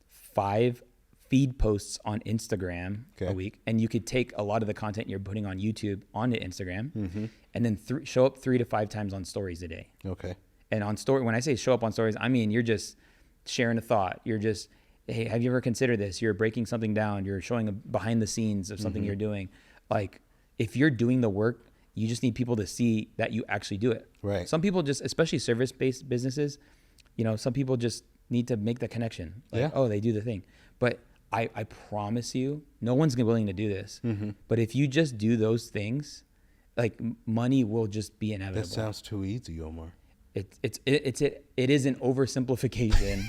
5 feed posts on Instagram a week. And you could take a lot of the content you're putting on YouTube onto Instagram, and then show up 3 to 5 times on stories a day. Okay. And on story, when I say show up on stories, I mean, you're just sharing a thought. You're just, hey, have you ever considered this? You're breaking something down. You're showing a behind the scenes of something you're doing. Like, if you're doing the work, you just need people to see that you actually do it. Right. Some people just, especially service-based businesses, you know, some people just need to make the connection. Like, oh, they do the thing. But I promise you, no one's willing to do this. But if you just do those things, like, money will just be inevitable. That sounds too easy, Omar. It is an oversimplification.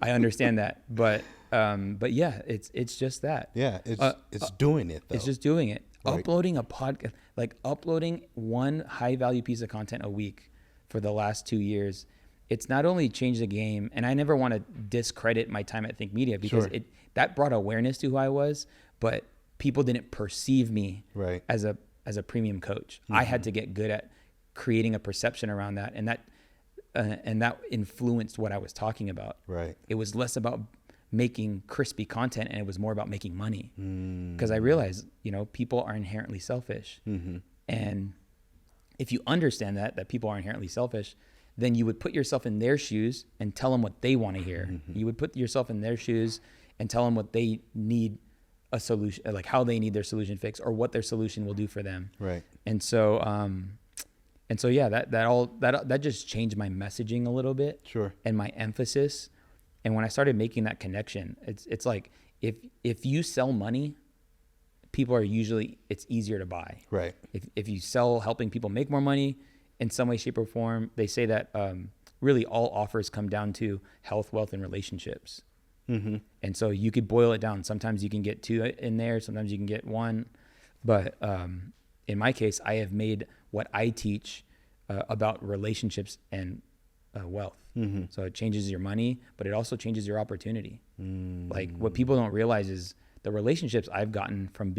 I understand that, but yeah, it's just that. Yeah, it's doing it though. It's just doing it. Right. Uploading a podcast, like uploading 1 high value piece of content a week for the last 2 years. It's not only changed the game, and I never want to discredit my time at Think Media because that brought awareness to who I was, but people didn't perceive me as a premium coach. I had to get good at creating a perception around that, and that influenced what I was talking about. Right. It was less about making crispy content, and it was more about making money. Because I realized, you know, people are inherently selfish, and if you understand that people are inherently selfish, then you would put yourself in their shoes and tell them what they want to hear. You would put yourself in their shoes and tell them what they need a solution, like how they need their solution fixed or what their solution will do for them. Right. And so, yeah, that just changed my messaging a little bit. Sure. And my emphasis. And when I started making that connection, it's like, if you sell money, people are usually, it's easier to buy. Right. If you sell helping people make more money in some way, shape, or form, they say that really all offers come down to health, wealth, and relationships. And so you could boil it down. Sometimes you can get 2 in there. Sometimes you can get 1. But in my case, I have made what I teach about relationships and wealth. So it changes your money, but it also changes your opportunity. Like, what people don't realize is the relationships I've gotten from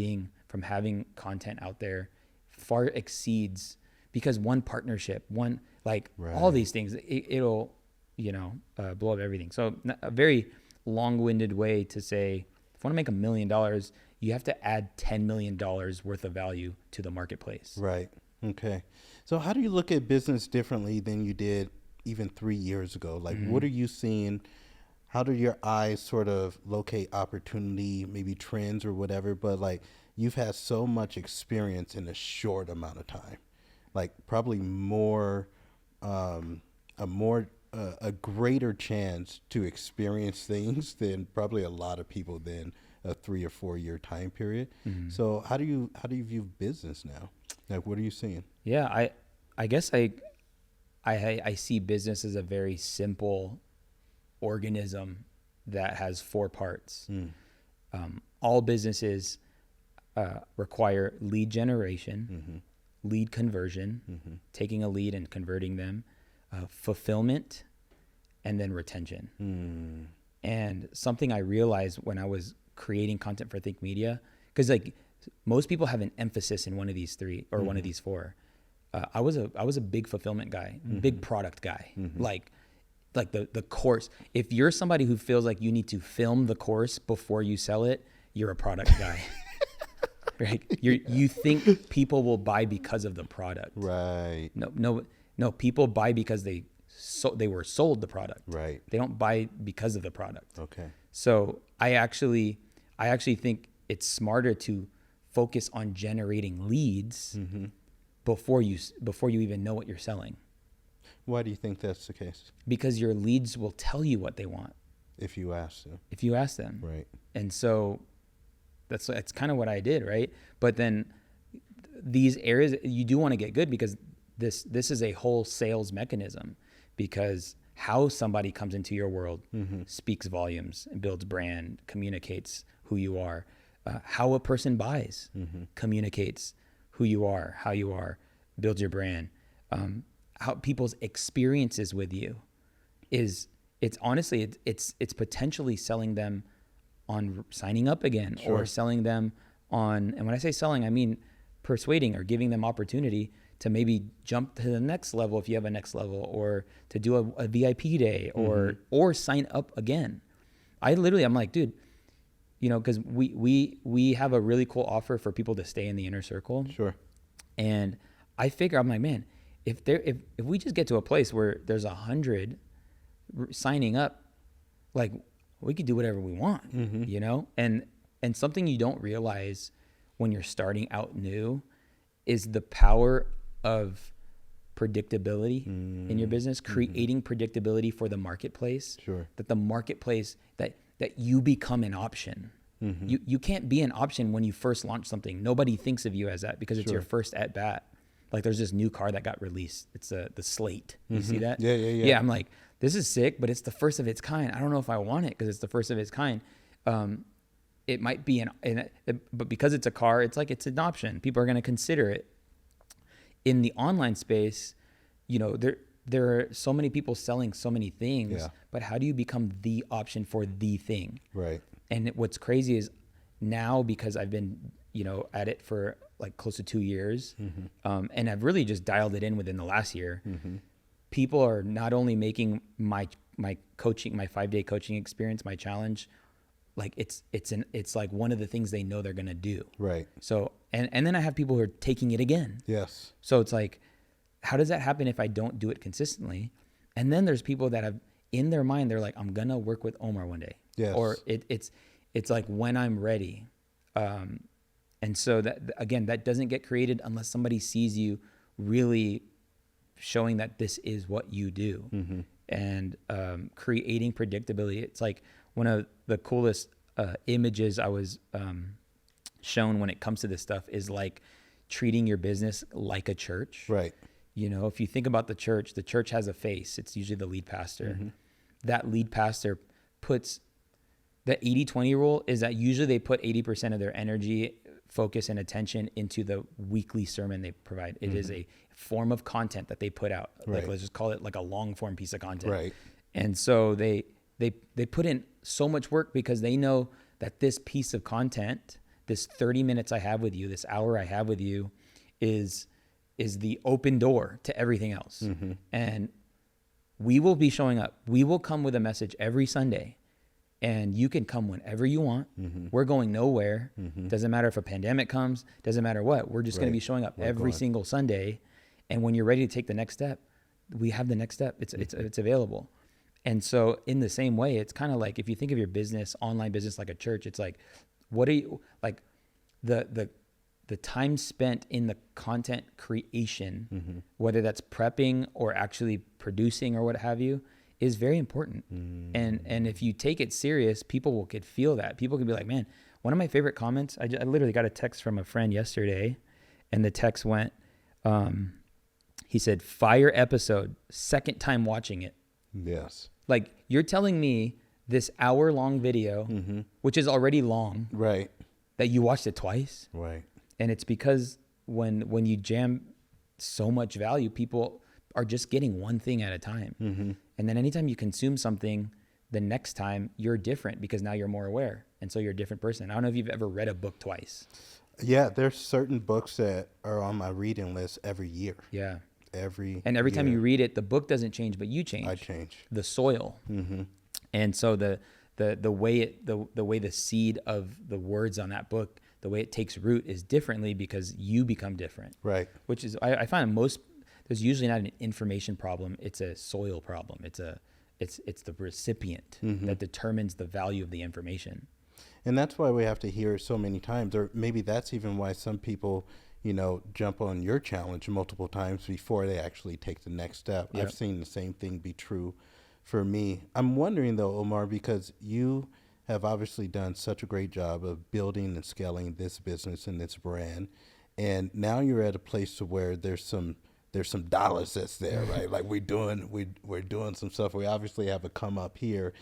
having content out there far exceeds, because one partnership, all these things, it'll, you know, blow up everything. So a very long-winded way to say, if you want to make $1 million, you have to add $10 million worth of value to the marketplace. Right. Okay. So how do you look at business differently than you did even 3 years ago? Like, what are you seeing? How do your eyes sort of locate opportunity, maybe trends or whatever? But like, you've had so much experience in a short amount of time, like probably a greater chance to experience things than probably a lot of people than a 3 or 4 year time period. So how do you view business now? Like, what are you seeing? Yeah, I guess I see business as a very simple organism that has 4 parts. All businesses require lead generation, lead conversion, taking a lead and converting them, fulfillment, and then retention. And something I realized when I was creating content for Think Media, because like most people have an emphasis in one of these three or one of these four. I was a big fulfillment guy, big product guy, like the course. If you're somebody who feels like you need to film the course before you sell it, you're a product guy. Right? You think people will buy because of the product. Right. No, people buy because they were sold the product. Right. They don't buy because of the product. Okay. So I actually think it's smarter to focus on generating leads before you even know what you're selling. Why do you think that's the case? Because your leads will tell you what they want If you ask them. if you ask them. Right. And so that's kind of what I did, right? But then these areas you do want to get good, because this is a whole sales mechanism, because how somebody comes into your world speaks volumes, builds brand, communicates who you are. How a person buys communicates who you are, how you are, builds your brand. How people's experiences with you it's honestly potentially selling them on signing up again, or selling them on, and when I say selling, I mean persuading or giving them opportunity to maybe jump to the next level if you have a next level, or to do a VIP day, or sign up again. I'm like, dude, because we have a really cool offer for people to stay in the inner circle. Sure. And I figure, I'm like, man, if we just get to a place where there's 100 signing up, like, we could do whatever we want, and something you don't realize when you're starting out new is the power of predictability in your business, creating predictability for the marketplace. Sure. That the marketplace, that you become an option. You can't be an option when you first launch something. Nobody thinks of you as that, because it's your first at bat. Like, there's this new car that got released. It's the Slate. You see that? Yeah. Yeah, I'm like, this is sick, but it's the first of its kind. I don't know if I want it because it's the first of its kind. It might be but because it's a car, it's like, it's an option. People are going to consider it. In the online space, there are so many people selling so many things, but how do you become the option for the thing? Right. And what's crazy is now, because I've been, at it for like close to 2 years, and I've really just dialed it in within the last year. People are not only making my coaching, my 5-day coaching experience, my challenge, like it's like one of the things they know they're going to do. Right. So, and then I have people who are taking it again. Yes. So it's like, how does that happen if I don't do it consistently? And then there's people that have in their mind, they're like, I'm going to work with Omar one day. Yes. Or it's like, when I'm ready. And so that, again, that doesn't get created unless somebody sees you really showing that this is what you do. And creating predictability. It's like one of the coolest images I was shown when it comes to this stuff is like treating your business like a church. Right. If you think about the church has a face. It's usually the lead pastor. That lead pastor puts the 80-20 rule is that usually they put 80% of their energy, focus, and attention into the weekly sermon they provide. It is a form of content that they put out. Right. Like, let's just call it like a long form piece of content. Right. And so they put in so much work because they know that this piece of content, this 30 minutes I have with you, this hour I have with you, is the open door to everything else. And we will be showing up. We will come with a message every Sunday, and you can come whenever you want. We're going nowhere. Doesn't matter if a pandemic comes, doesn't matter what. We're just going to be showing up every single Sunday. And when you're ready to take the next step, we have the next step. It's available. And so in the same way, it's kind of like, if you think of your business, online business, like a church, it's like, what are you, like the time spent in the content creation, whether that's prepping or actually producing or what have you, is very important. And if you take it serious, people could feel that. People could be like, man, one of my favorite comments, I literally got a text from a friend yesterday, and the text went, he said, fire episode, second time watching it. Yes. Like, you're telling me this hour-long video, which is already long, Right. that you watched it twice? Right. And it's because when you jam so much value, people are just getting one thing at a time. And then anytime you consume something the next time you're different because now you're more aware. And so you're a different person. I don't know if you've ever read a book twice. Yeah, there's certain books that are on my reading list every year. Yeah. Every time year you read it, the book doesn't change, but you change. I change. The soil. Mm-hmm. And so the way the way the seed of the words on that book, the way it takes root is differently because you become different. Right. Which is I find there's usually not an information problem, it's a soil problem. It's the recipient that determines the value of the information. And that's why we have to hear it so many times, or maybe that's even why some people, jump on your challenge multiple times before they actually take the next step. Yep. I've seen the same thing be true for me. I'm wondering though, Omar, because you have obviously done such a great job of building and scaling this business and this brand, and now you're at a place to where there's some dollars that's there, right? Like we're doing some stuff. We obviously have a come up here.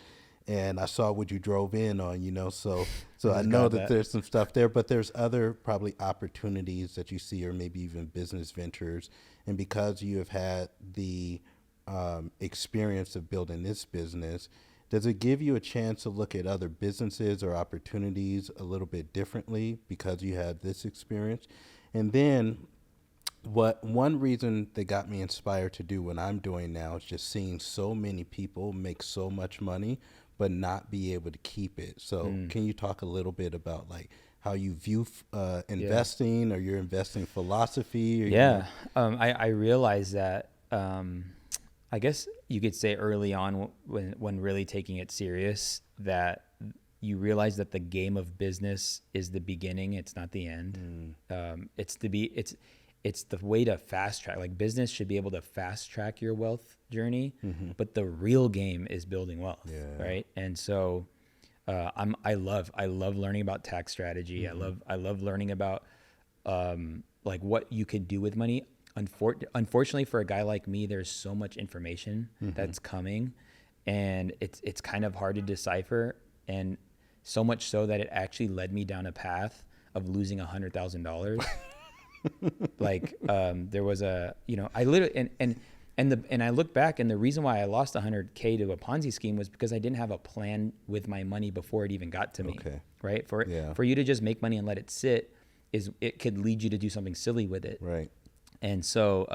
And I saw what you drove in on, so I know that there's some stuff there, but there's other probably opportunities that you see, or maybe even business ventures. And because you have had the experience of building this business, does it give you a chance to look at other businesses or opportunities a little bit differently because you have this experience? And then one reason that got me inspired to do what I'm doing now is just seeing so many people make so much money but not be able to keep it. So can you talk a little bit about like how you view investing or your investing philosophy? Or I realized that I guess you could say early on when really taking it serious that you realize that the game of business is the beginning, it's not the end. It's the way to fast track. Like business should be able to fast track your wealth journey, but the real game is building wealth, right? And so I love learning about tax strategy. I love learning about like what you could do with money. Unfortunately, for a guy like me, there's so much information that's coming, and it's kind of hard to decipher, and so much so that it actually led me down a path of losing $100,000. Like there was I literally and I look back, and the reason why I lost $100K to a Ponzi scheme was because I didn't have a plan with my money before it even got to me. Okay. Right? For you to just make money and let it sit it could lead you to do something silly with it. Right. And so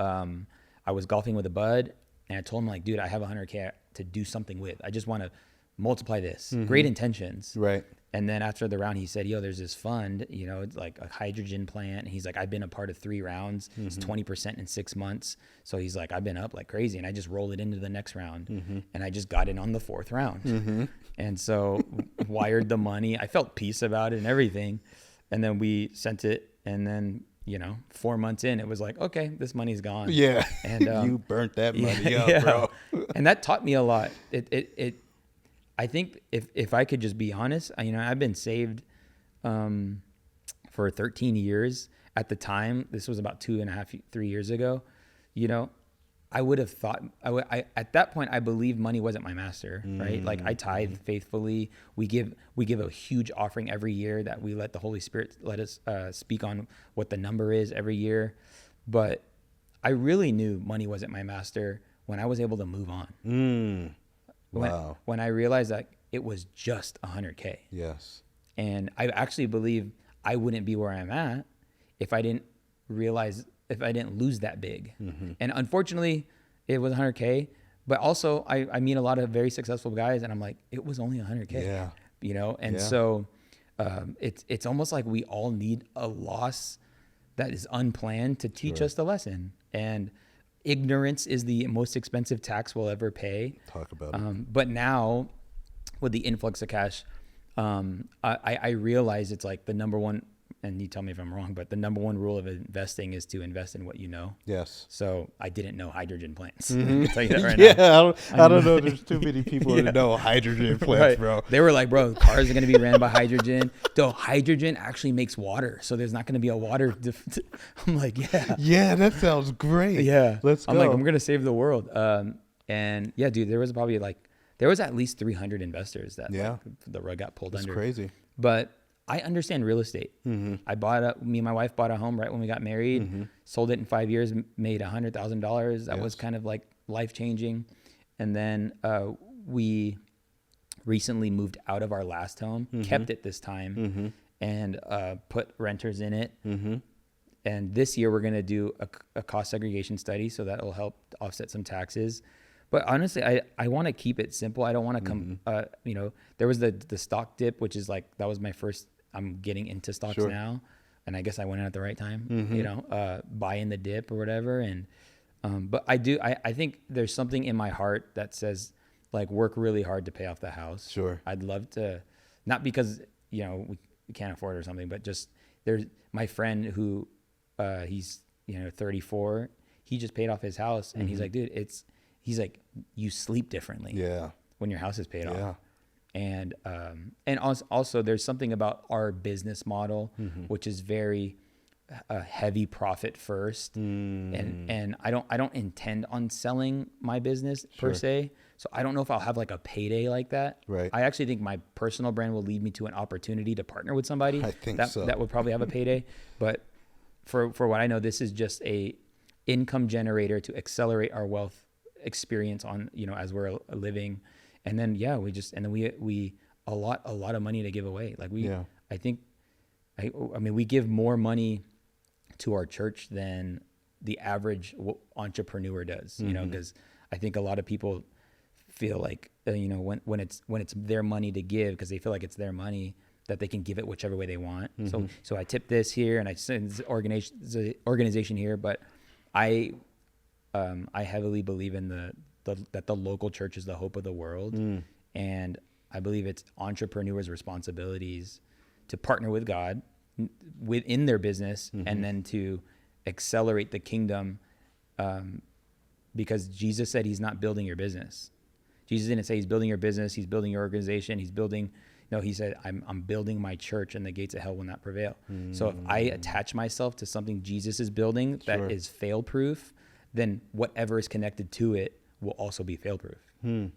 I was golfing with a bud, and I told him like, dude, I have $100K to do something with. I just want to multiply this. Great intentions. Right. And then after the round, he said, yo, there's this fund, it's like a hydrogen plant. And he's like, I've been a part of 3 rounds. It's 20% in 6 months. So he's like, I've been up like crazy. And I just rolled it into the next round. And I just got in on the 4th round. And so wired the money. I felt peace about it and everything. And then we sent it. And then, 4 months in, it was like, okay, this money's gone. Yeah. And you burnt that money up, bro. And that taught me a lot. I think if I could just be honest, I've been saved for 13 years. At the time, this was about 2.5, 3 years ago, I would have thought, at that point, I believed money wasn't my master, right? Like I tithe faithfully. We give a huge offering every year that we let the Holy Spirit let us speak on what the number is every year. But I really knew money wasn't my master when I was able to move on. Wow. When I realized that it was just $100K. Yes. And I actually believe I wouldn't be where I'm at if I didn't lose that big. And unfortunately, it was $100K. But also, I meet a lot of very successful guys, and I'm like, it was only $100K. Yeah. And so it's almost like we all need a loss that is unplanned to teach us the lesson. And ignorance is the most expensive tax we'll ever pay. Talk about it. But now, with the influx of cash, I realize it's like the number one, and you tell me if I'm wrong, but the number one rule of investing is to invest in what you know. Yes. So I didn't know hydrogen plants. I can tell you that right now. I don't know. There's too many people that know hydrogen plants, bro. They were like, bro, cars are going to be ran by hydrogen. Though hydrogen actually makes water, so there's not going to be a water. I'm like, yeah. Yeah, that sounds great. Yeah. Let's go. I'm like, I'm going to save the world. And yeah, dude, there was at least 300 investors that the rug got pulled under. That's crazy. But I understand real estate. Me and my wife bought a home right when we got married, sold it in 5 years, made $100,000. That was kind of like life changing. And then we recently moved out of our last home, kept it this time, and put renters in it. And this year we're going to do a cost segregation study, so that will help offset some taxes. But honestly, I want to keep it simple. I don't want to come, there was the stock dip, which is like, that was my first, I'm getting into stocks now. And I guess I went in at the right time, buy in the dip or whatever. And, but I think there's something in my heart that says, like, work really hard to pay off the house. Sure. I'd love to, not because, we can't afford it or something, but just there's my friend who, he's, 34, he just paid off his house, and he's like, dude, he's like, you sleep differently when your house is paid off. And also there's something about our business model, which is very heavy profit first. And I don't intend on selling my business per se. So I don't know if I'll have like a payday like that. Right. I actually think my personal brand will lead me to an opportunity to partner with somebody. I think that would probably have a payday. But for what I know, this is just a income generator to accelerate our wealth experience on, as we're living. And then, we a lot of money to give away. Like I mean, we give more money to our church than the average entrepreneur does, because I think a lot of people feel like, when it's their money to give, because they feel like it's their money, that they can give it whichever way they want. So I tip this here and I send this organization here, but I heavily believe in that the local church is the hope of the world. And I believe it's entrepreneurs' responsibilities to partner with God within their business, and then to accelerate the kingdom, because Jesus said he's not building your business. Jesus didn't say he's building your business, he's building your organization, he said, I'm building my church, and the gates of hell will not prevail. So if I attach myself to something Jesus is building that is fail-proof, then whatever is connected to it will also be fail-proof.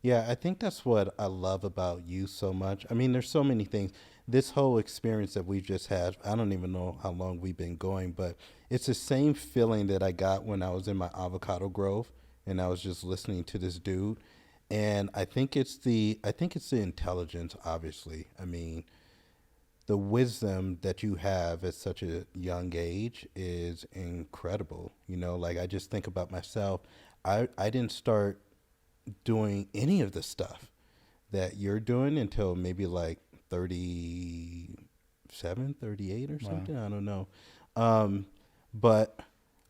Yeah, I think that's what I love about you so much. I mean, there's so many things. This whole experience that we've just had, I don't even know how long we've been going, but it's the same feeling that I got when I was in my avocado grove and I was just listening to this dude. And I think it's the intelligence, obviously. I mean, the wisdom that you have at such a young age is incredible. Like, I just think about myself. I didn't start doing any of the stuff that you're doing until maybe like 37, 38 or something. Wow. I don't know. But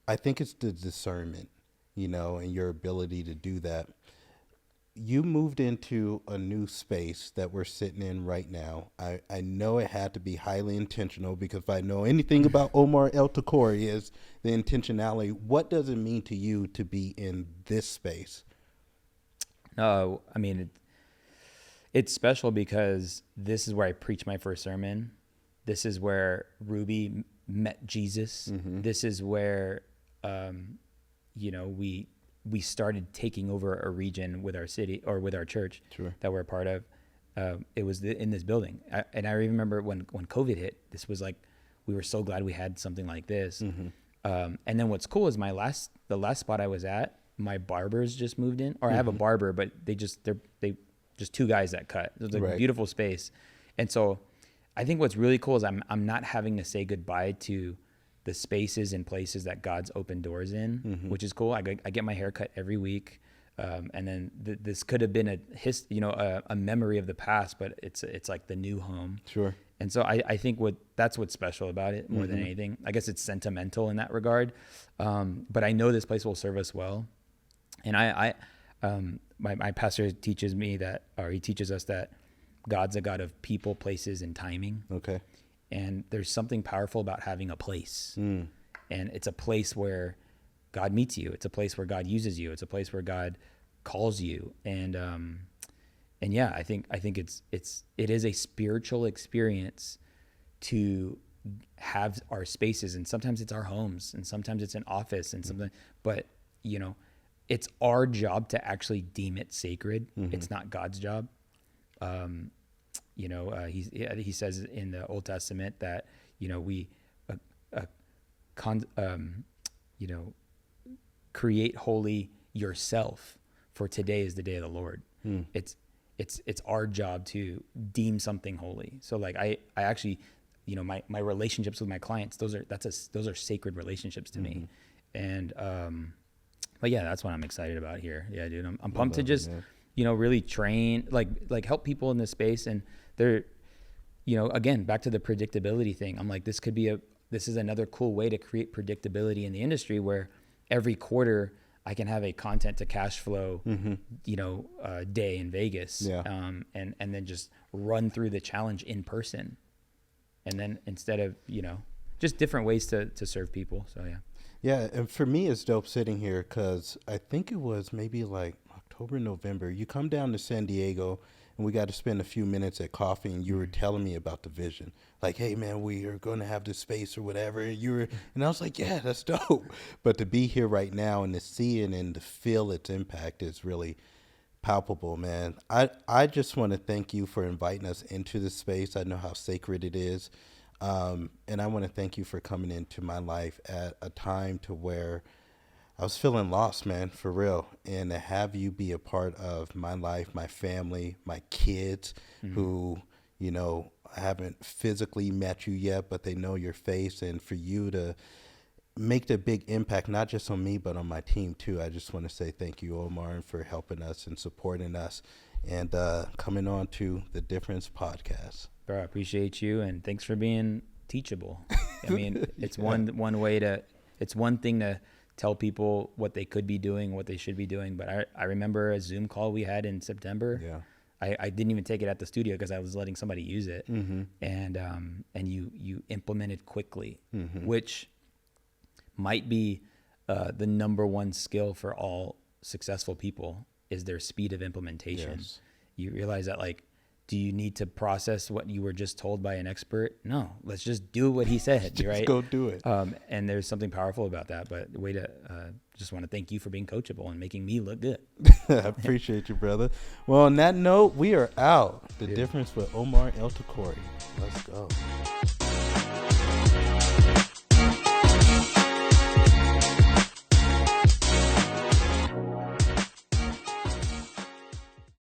I think it's the discernment, and your ability to do that. You moved into a new space that we're sitting in right now. I know it had to be highly intentional, because if I know anything about Omar El-Takrori is the intentionality. What does it mean to you to be in this space? No, I mean, it's special because this is where I preached my first sermon. This is where Ruby met Jesus. This is where, we started taking over a region with our city, or with our church that we're a part of. It was in this building. And I remember when COVID hit, this was like, we were so glad we had something like this. And then what's cool is the last spot I was at, my barbers just moved in, or I have a barber, but they're just two guys that cut. It was a beautiful space. And so I think what's really cool is I'm not having to say goodbye to the spaces and places that God's opened doors in, which is cool. I get my hair cut every week. And then this could have been a memory of the past, but it's like the new home. Sure. And so I think that's what's special about it more than anything. I guess it's sentimental in that regard. But I know this place will serve us well. And my pastor teaches me he teaches us that God's a God of people, places, and timing. Okay. And there's something powerful about having a place. And it's a place where God meets you. It's a place where God uses you. It's a place where God calls you. And yeah, I think it is a spiritual experience to have our spaces, and sometimes it's our homes, and sometimes it's an office, and something. But it's our job to actually deem it sacred. It's not God's job. He says in the Old Testament that we create holy yourself, for today is the day of the Lord. it's our job to deem something holy. So like I actually, you know, my relationships with my clients, those are sacred relationships to me. And but yeah, that's what I'm excited about here. Yeah, dude, I'm pumped to just, you know, really train, like help people in this space. And they're, you know, again, back to the predictability thing. I'm like, this is another cool way to create predictability in the industry, where every quarter I can have a content to cash flow, you know, day in Vegas, and then just run through the challenge in person. And then instead of, you know, just different ways to serve people. So yeah. Yeah, and for me, it's dope sitting here because I think it was maybe like October, November. You come down to San Diego, and we got to spend a few minutes at coffee, and you were telling me about the vision. Like, hey, man, we are going to have this space or whatever. And I was like, yeah, that's dope. But to be here right now and to see it and to feel its impact is really palpable, man. I just want to thank you for inviting us into this space. I know how sacred it is. And I want to thank you for coming into my life at a time to where I was feeling lost, man, for real. And to have you be a part of my life, my family, my kids who, you know, I haven't physically met you yet, but they know your face. And for you to make the big impact, not just on me, but on my team too. I just want to say thank you, Omar, for helping us and supporting us and coming on to the Difference podcast. Bro, I appreciate you, and thanks for being teachable. I mean, it's one thing to tell people what they could be doing, what they should be doing. But I remember a Zoom call we had in September. Yeah. I didn't even take it at the studio because I was letting somebody use it. And you implemented quickly, which might be the number one skill for all successful people, is their speed of implementation. Yes. You realize that, like, do you need to process what you were just told by an expert? No, let's just do what he said, just right? Go do it. And there's something powerful about that. But the way to just want to thank you for being coachable and making me look good. I appreciate you, brother. Well, on that note, we are out. The Difference with Omar El-Takrori. Let's go.